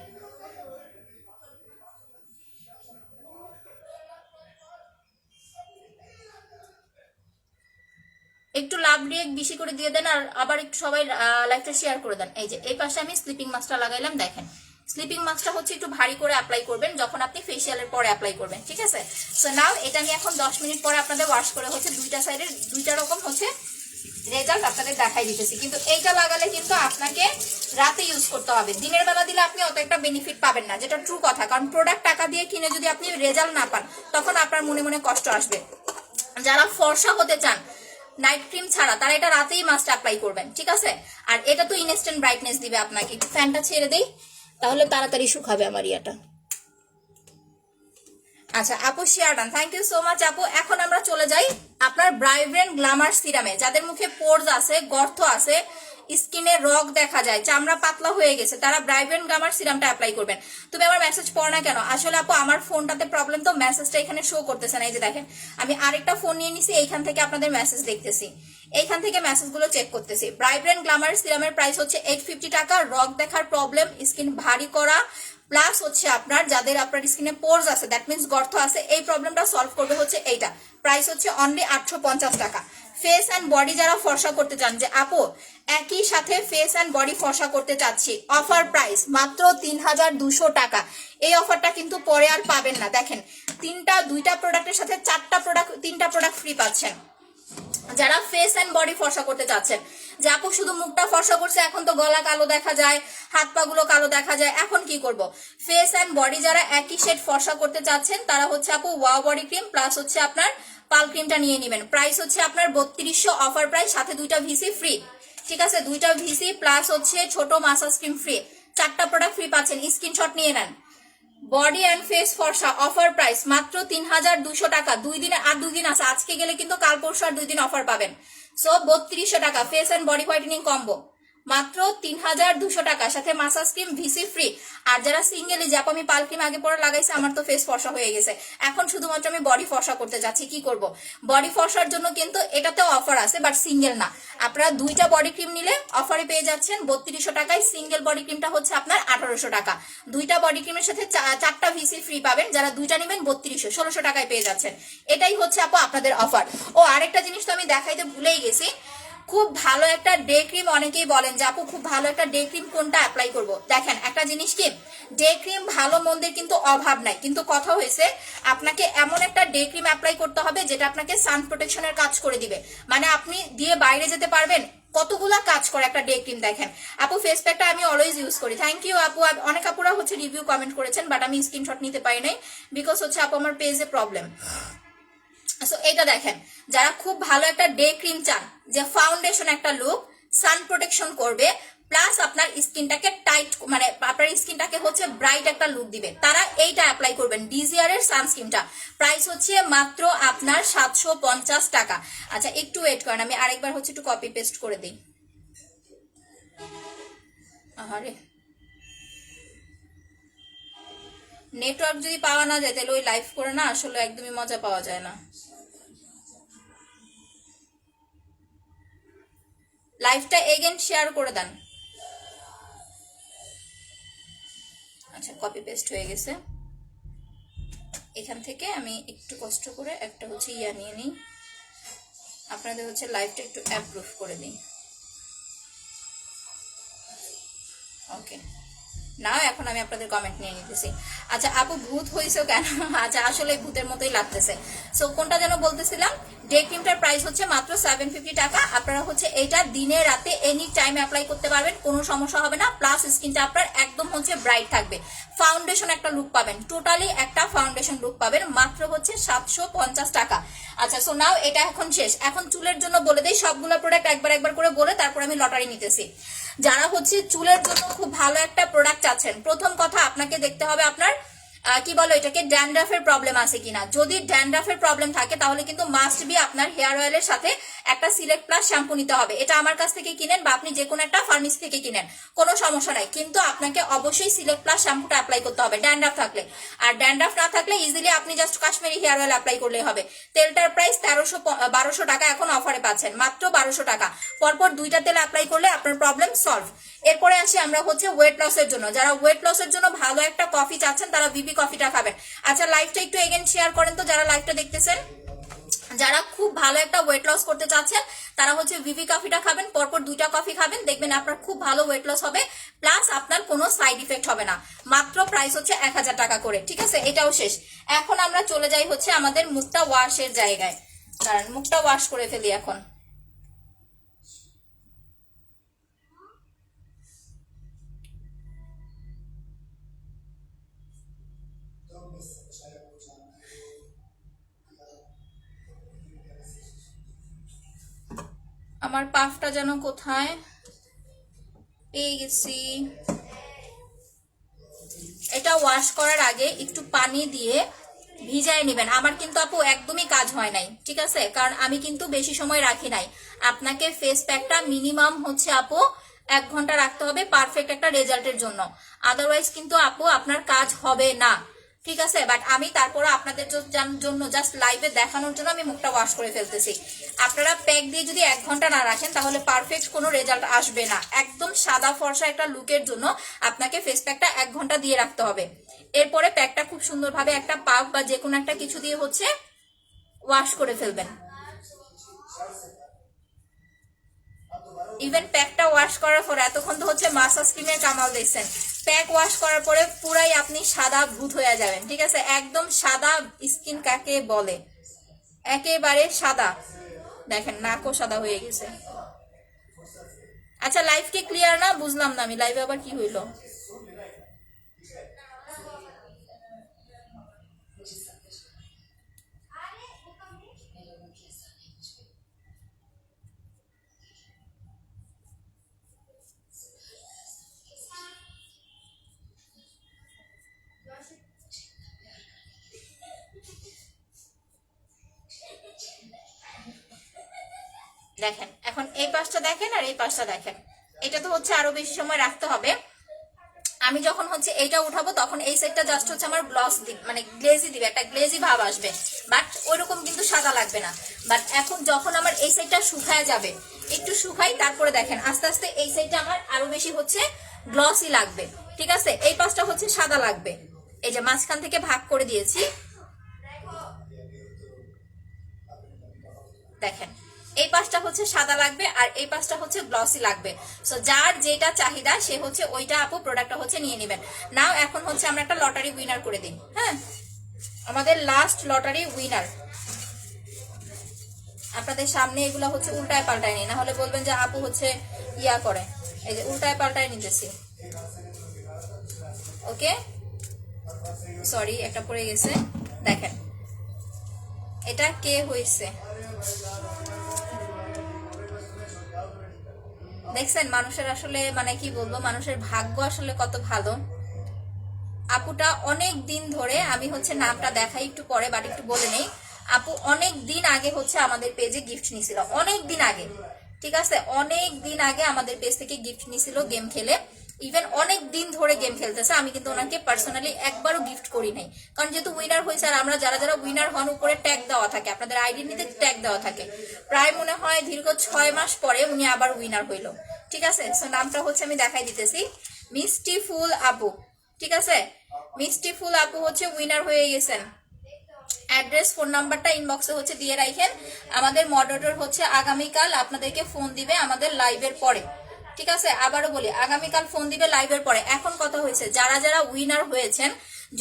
একটু লাভ রিয়েক্ট বেশি করে দিয়ে দেন, আর আবার একটু সবাই লাইভটা শেয়ার করে দেন। এই যে এই পাশে আমি স্লিপিং মাস্কটা লাগাইলাম, দেখেন স্লিপিং মাস্কটা হচ্ছে একটু ভারী করে অ্যাপ্লাই করবেন যখন আপনি ফেসিয়ালের পরে অ্যাপ্লাই করবেন, ঠিক আছে? সো নাও এটা আমি এখন 10 মিনিট পরে আপনাদের ওয়াশ করে হচ্ছে দুইটা সাইডের দুইটা রকম হচ্ছে রেজাল্ট আপনাদের দেখাই দিতেছি। কিন্তু এইটা লাগালে কিন্তু আপনাকে রাতে ইউজ করতে হবে, দিনের বেলা দিলে আপনি অত একটা বেনিফিট পাবেন না, যেটা ট্রু কথা। কারণ প্রোডাক্ট টাকা দিয়ে কিনে যদি আপনি রেজাল্ট না পান, তখন আপনার মনে মনে কষ্ট আসবে। যারা ফর্সা হতে চান নাইট ক্রিম ছাড়া, তারা এটা রাতেই মাস্ট অ্যাপ্লাই করবেন, ঠিক আছে? আর এটা তো ইনস্ট্যান্ট ব্রাইটনেস দিবে আপনাকে। একটু ফ্যানটা ছেড়ে দেই, তাহলে তাড়াতাড়ি শুকাবে আমার ইয়াটা। আচ্ছা আপু share done, thank you so much আপু। এখন আমরা চলে যাই আপনার ব্রাইব্রেন্ট গ্ল্যামার সিরামে। যাদের মুখে পোরস আছে, গর্ত আছে, স্কিনে রগ দেখা যায়, চামড়া পাতলা হয়ে গেছে, তারা ব্রাইব্রেন্ট গ্ল্যামার সিরামটা অ্যাপ্লাই করবেন। তুমি আমার মেসেজ পড় না কেন? আসলে আপু আমার ফোনটাতে প্রবলেম, তো মেসেজটা এখানে শো করতেছে না। এই যে দেখেন, আমি আরেকটা ফোন নিয়ে নিছি, এইখান থেকে আপনাদের মেসেজ দেখতেছি, এইখান থেকে মেসেজগুলো চেক করতেছি। ব্রাইব্রেন্ট গ্ল্যামার সিরামের প্রাইস হচ্ছে 850 টাকা। রগ দেখার প্রবলেম, স্কিন ভারী করা, প্লাস হচ্ছে আপনার যাদের আপনার স্কিনে পোরস আছে, দ্যাট মিন্স গর্ত আছে, এই প্রবলেমটা সলভ করবে হচ্ছে এইটা। প্রাইস হচ্ছে অনলি 850 টাকা। ফেস অ্যান্ড বডি যারা ফর্সা করতে চান, যে আপু একই সাথে ফেস অ্যান্ড বডি ফর্সা করতে চাচ্ছি, অফার প্রাইস মাত্র 3200 টাকা। এই অফারটা কিন্তু পরে আর পাবেন না। দেখেন দুইটা প্রোডাক্টের সাথে তিনটা প্রোডাক্ট ফ্রি পাচ্ছেন। যারা ফেস অ্যান্ড বডি ফর্সা করতে চাচ্ছেন, যে আপু শুধু মুখটা ফর্সা করছে, এখন তো গলা কালো দেখা যায়, হাত পা গুলো কালো দেখা যায়, এখন কি করব? ফেস অ্যান্ড বডি যারা একই শেড ফর্সা করতে চাচ্ছেন, তারা হচ্ছে আপু ওয়াও বডি ক্রিম প্লাস হচ্ছে আপনার পাল ক্রিমটা নিয়ে নেবেন। প্রাইস হচ্ছে আপনার 3200 অফার প্রাইস, সাথে দুইটা ভিসি ফ্রি, ঠিক আছে? দুইটা ভিসি প্লাস হচ্ছে ছোট মাসাজ ক্রিম ফ্রি, 4টা প্রোডাক্ট ফ্রি পাচ্ছেন। স্ক্রিনশট নিয়ে নেন। বডি অ্যান্ড ফেস ফর্সা অফার প্রাইস মাত্র 3200 টাকা। 2 দিনে আর 2 দিন আছে, আজকে গেলে কিন্তু কাল পরশু আর 2 দিন অফার পাবেন। সো 3200 টাকা face and body whitening combo মাত্র 3200 টাকা, সাথে মাসাজ ক্রিম ভিসি ফ্রি। আর যারা সিঙ্গেলি, যে আমি পাল ক্রিম আগে পরে লাগাইছে, আমার তো ফেস ফর্সা হয়ে গেছে, এখন শুধুমাত্র আমি বডি ফর্সা করতে যাচ্ছি, কি করব? বডি ফর্সার জন্য কিন্তু এটাতেও অফার আছে, বাট সিঙ্গেল না। আপনারা দুইটা বডি ক্রিম নিলে অফারে পেয়ে যাচ্ছেন 3200 টাকায়। সিঙ্গেল বডি ক্রিমটা হচ্ছে আপনার 1800 টাকা। দুইটা বডি ক্রিমের সাথে 4টা ভিসি ফ্রি পাবেন। যারা দুইটা নেবেন 3200, 1600 টাকায় পেয়ে যাচ্ছেন। এটাই হচ্ছে আপু আপনাদের অফার। ও আরেকটা জিনিস তো আমি দেখাইতে ভুলেই গেছি, খুব ভালো একটা ডে ক্রিম, অনেকেই বলেন যে আপু খুব ভালো একটা ডে ক্রিম কোনটা অ্যাপ্লাই করব। দেখেন একটা জিনিস কি, ডে ক্রিম ভালো মন্দের কিন্তু অভাব নাই, কিন্তু কথা হয়েছে আপনাকে এমন একটা ডে ক্রিম অ্যাপ্লাই করতে হবে যেটা আপনাকে সান প্রোটেকশনের কাজ করে দিবে, মানে আপনি দিয়ে বাইরে যেতে পারবেন, কতগুলা কাজ করে একটা ডে ক্রিম। দেখেন আপু ফেস প্যাকটা আমি অলওয়েজ ইউজ করি। থ্যাংক ইউ আপু। অনেক আপুরা হচ্ছে রিভিউ কমেন্ট করেছেন, বাট আমি স্ক্রিনশট নিতে পারি নাই বিকজ হচ্ছে আপু আমার পেজে প্রবলেম। সো এটা দেখেন, যারা খুব ভালো একটা ডে ক্রিম চান, যে ফাউন্ডেশন একটা লুক, সান প্রোটেকশন করবে, প্লাস আপনার স্কিনটাকে টাইট, মানে আপনার স্কিনটাকে হচ্ছে ব্রাইট একটা লুক দিবে, তারা এইটা অ্যাপ্লাই করবেন। ডিজিআর এর সানস্ক্রিনটা প্রাইস হচ্ছে মাত্র আপনার 750 টাকা। আচ্ছা একটু ওয়েট করেন, আমি আরেকবার হচ্ছে একটু কপি পেস্ট করে দিই। আরে নেটওয়ার্ক যদি পাওয়া না যায় তাহলে ওই লাইভ করে না আসলে একদমই মজা পাওয়া যায় না। লাইভটা এগেন শেয়ার করে দেন। আচ্ছা কপি পেস্ট হয়ে গেছে। এখান থেকে আমি একটু কষ্ট করে একটা হচ্ছে ইয়া নিয়ে নিই, আপনাদের হচ্ছে লাইভটা একটু অ্যাপ্রুভ করে দিই। ওকে না, এখন আমি আপনাদের কমেন্ট নিয়ে নিতেছি। আচ্ছা আপু ভূত হয়েছে কেন? আচ্ছা আসলে ভূতের মতোই লাগতেছে। সো কোনটা যেন বলতেছিলাম, ডে ক্রিমটার প্রাইস হচ্ছে মাত্র 750 টাকা। আপনারা হচ্ছে এটা দিনে রাতে এনি টাইম অ্যাপ্লাই করতে পারবেন, কোনো সমস্যা হবে না। প্লাস স্কিনটা আপনার একদম হচ্ছে ব্রাইট থাকবে, ফাউন্ডেশন একটা লুক পাবেন, টোটালি একটা ফাউন্ডেশন লুক পাবেন, মাত্র হচ্ছে 750 টাকা। আচ্ছা সো নাও এটা এখন শেষ। এখন চুলের জন্য বলে দেই সবগুলো প্রোডাক্ট একবার করে বলে তারপর আমি লটারি নিতেছি। যারা হচ্ছে চুলের জন্য খুব ভালো একটা প্রোডাক্ট আছেন, প্রথম কথা আপনাকে দেখতে হবে আপনার কি বলো এটাকে, ড্যান্ড্রাফের প্রবলেম আছে কিনা। যদি ড্যান্ড্রাফের প্রবলেম থাকে তাহলে কিন্তু মাস্ট বি আপনার হেয়ার অয়েলের সাথে একটা সিলেক্ট প্লাস শ্যাম্পু নিতে হবে। এটা আমার কাছ থেকে কিনেন বা আপনি যে কোনো একটা ফার্মেসি থেকে কিনেন, কোনো সমস্যা নাই, কিন্তু আপনাকে অবশ্যই সিলেক্ট প্লাস শ্যাম্পুটা অ্যাপ্লাই করতে হবে ড্যান্ড্রাফ থাকলে। আর ড্যান্ড্রাফ না থাকলে ইজিলি আপনি just Kashmiri hair oil apply করলেই হবে। তেলটার প্রাইস 1200 টাকা, এখন অফারে পাচ্ছেন মাত্র 1200 টাকা। পরপর দুইটা তেল অ্যাপ্লাই করলে আপনার প্রবলেম সলভ। এরপরে আসি আমরা হচ্ছে ওয়েট লসের জন্য। যারা ওয়েট লসের জন্য ভালো একটা কফি চাচ্ছেন তারা বিবি কফিটা খাবেন। আচ্ছা লাইভটা একটু এগেন শেয়ার করেন তো যারা লাইভটা দেখতেছেন। যারা খুব ভালো একটা ওয়েট লস করতে চাচ্ছেন তারা হচ্ছে ভিভি কফিটা খাবেন, পরপর দুইটা কফি খাবেন, দেখবেন আপনার খুব ভালো ওয়েট লস হবে, প্লাস আপনার কোনো সাইড ইফেক্ট হবে না। মাত্র প্রাইস হচ্ছে 1000 টাকা করে। ঠিক আছে, এটাও শেষ। এখন আমরা চলে যাই হচ্ছে আমাদের মুখটা ওয়াশের জায়গায়। দাঁড়ান মুখটা ওয়াশ করে ফেলি এখন। আমার পাফটা যেন কোথায় পেয়ে গেছি। এটা ওয়াশ করার আগে একটু পানি দিয়ে ভিজায় নেবেন। আমার কিন্তু আপু একদমই কাজ হয় নাই, ঠিক আছে, কারণ আমি কিন্তু বেশি সময় রাখি নাই। আপনাকে ফেস প্যাকটা মিনিমাম হচ্ছে আপু 1 ঘন্টা রাখতে হবে পারফেক্ট একটা রেজাল্টের জন্য, আদারওয়াইজ কিন্তু আপু আপনার কাজ হবে না। ঠিক আছে, বাট আমি তারপরে আপনাদের জন্য জাস্ট লাইভে দেখানোর জন্য আমি মুখটা ওয়াশ করে ফেলতেছি। আপনারা প্যাক দিয়ে যদি 1 ঘন্টা না রাখেন তাহলে পারফেক্ট কোনো রেজাল্ট আসবে না। একদম সাদা ফর্সা একটা লুকের জন্য আপনাকে ফেস প্যাকটা 1 ঘন্টা দিয়ে রাখতে হবে। এরপরে প্যাকটা খুব সুন্দরভাবে একটা পাফ বা যে কোনো একটা কিছু দিয়ে হচ্ছে ওয়াশ করে ফেলবেন। ইভেন প্যাকটা ওয়াশ করার পরে এতক্ষণ তো হচ্ছে মাসাজ ক্রিমের কামাল দেখছেন, প্যাক ওয়াশ করার পরে পুরাই আপনি সাদা ভূত হয়ে যাবেন। ঠিক আছে, একদম সাদা স্কিন কাকে বলে, একেবারে সাদা। দেখেন নাকও সাদা হয়ে গেছে। আচ্ছা লাইভ কি ক্লিয়ার না? বুঝলাম না আমি লাইভে আবার কি হইলো। দেখেন এখন এই পাশটা দেখেন আর এই পাশটা দেখেন, এটা তো হচ্ছে আরো বেশি সময় রাখতে হবে। আমি যখন হচ্ছে এইটা উঠাবো তখন এই সাইডটা জাস্ট হচ্ছে আমার গ্লস মানে গ্লেজি দিবে, একটা গ্লেজি ভাব আসবে, বাট ওইরকম কিন্তু সাদা লাগবে না। বাট এখন যখন আমার এই সাইডটা শুকায় যাবে, একটু শুকাই তারপরে দেখেন আস্তে আস্তে এই সাইডটা আমার আরো বেশি হচ্ছে গ্লসি লাগবে। ঠিক আছে, এই পাশটা হচ্ছে সাদা লাগবে। এই যে মাঝখান থেকে ভাগ করে দিয়েছি, দেখেন এই পাশটা হচ্ছে সাদা লাগবে আর এই পাশটা হচ্ছে গ্লসি লাগবে। সো যার যেটা চাহিদা সে হচ্ছে ওইটা আপু প্রোডাক্টটা হচ্ছে নিয়ে নেবেন। নাও এখন হচ্ছে আমরা একটা লটারি উইনার করে দিই। হ্যাঁ, আমাদের লাস্ট লটারি উইনার আপনাদের সামনে। এগুলো হচ্ছে উল্টায় পাল্টায় নি, না হলে বলবেন যে আপু হচ্ছে ইয়া করে। এই যে উল্টায় পাল্টায় নিতেছি। ওকে, সরি একটা পড়ে গেছে। দেখেন এটা কে হয়েছে, দেখছেন? মানুষের আসলে মানে কি বলবো, মানুষের ভাগ্য আসলে কত ভালো। আপুটা অনেক দিন ধরে, আমি হচ্ছে নামটা দেখাই একটু পরে, বাট একটু বলে নেই। আপু অনেক দিন আগে হচ্ছে আমাদের পেজে গিফট নিছিল, অনেক দিন আগে, ঠিক আছে? অনেক দিন আগে আমাদের পেজ থেকে গিফট নিছিল গেম খেলে। ইভেন অনেক দিন ধরে গেম খেলতেছে। আমি কিন্তু ওনাকে পার্সোনালি একবারও গিফট করি নাই, কারণ যেহেতু উইনার হয়েছে আর আমরা যারা যারা উইনার হন উপরে ট্যাগ দেওয়া থাকে, আপনাদের আইডি নিতে ট্যাগ দেওয়া থাকে। প্রায় মনে হয় দীর্ঘ 6 মাস পরে উনি আবার উইনার হইল, ঠিক আছে? সো নামটা হচ্ছে আমি দেখাই দিতেছি, মিষ্টি ফুল আপু, ঠিক আছে? মিষ্টি ফুল আপু হচ্ছে উইনার হয়ে গেছেন। অ্যাড্রেস ফোন নাম্বারটা ইনবক্সে হচ্ছে দিয়ে রাখেন। আমাদের মডারেটর হচ্ছে আগামীকাল আপনাদেরকে ফোন দিবে আমাদের লাইভের পরে, ঠিক আছে? আবারও বলি, আগামীকাল ফোন দিবে লাইভের পরে। এখন কথা হয়েছে, যারা যারা উইনার হয়েছেন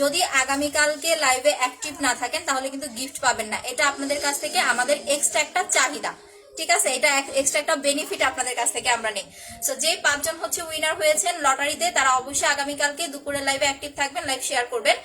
যদি আগামীকালকে লাইভে অ্যাক্টিভ না থাকেন তাহলে কিন্তু গিফট পাবেন না। এটা আপনাদের কাছ থেকে আমাদের এক্সট্রা একটা চাহিদা, ঠিক আছে? এটা এক্সট্রা একটা বেনিফিট আপনাদের কাছ থেকে আমরা নেই। সো যে 5 জন হচ্ছে উইনার হয়েছেন লটারিতে তারা অবশ্যই আগামীকালকে দুপুরের লাইভে অ্যাক্টিভ থাকবেন, লাইভ শেয়ার করবেন।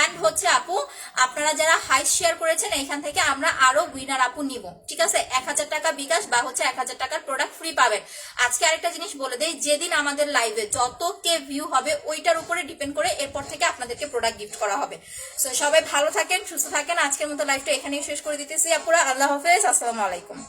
এন্ড হচ্ছে আপু আপনারা যারা হাই শেয়ার করেছেন এখান থেকে আমরা আরো উইনার আপু নিব, ঠিক আছে? 1000 টাকা বিকাশ বা হচ্ছে 1000 টাকার প্রোডাক্ট ফ্রি পাবেন। আজকে আরেকটা জিনিস বলে দেই, যেদিন আমাদের লাইভে যত কে ভিউ হবে ওইটার উপরে ডিপেন্ড করে এরপর থেকে আপনাদেরকে প্রোডাক্ট গিফট করা হবে। সো সবাই ভালো থাকেন, সুস্থ থাকেন। আজকের মতো লাইভটা এখানেই শেষ করে দিতেছি আপুরা। আল্লাহ হাফেজ, আসসালামু আলাইকুম।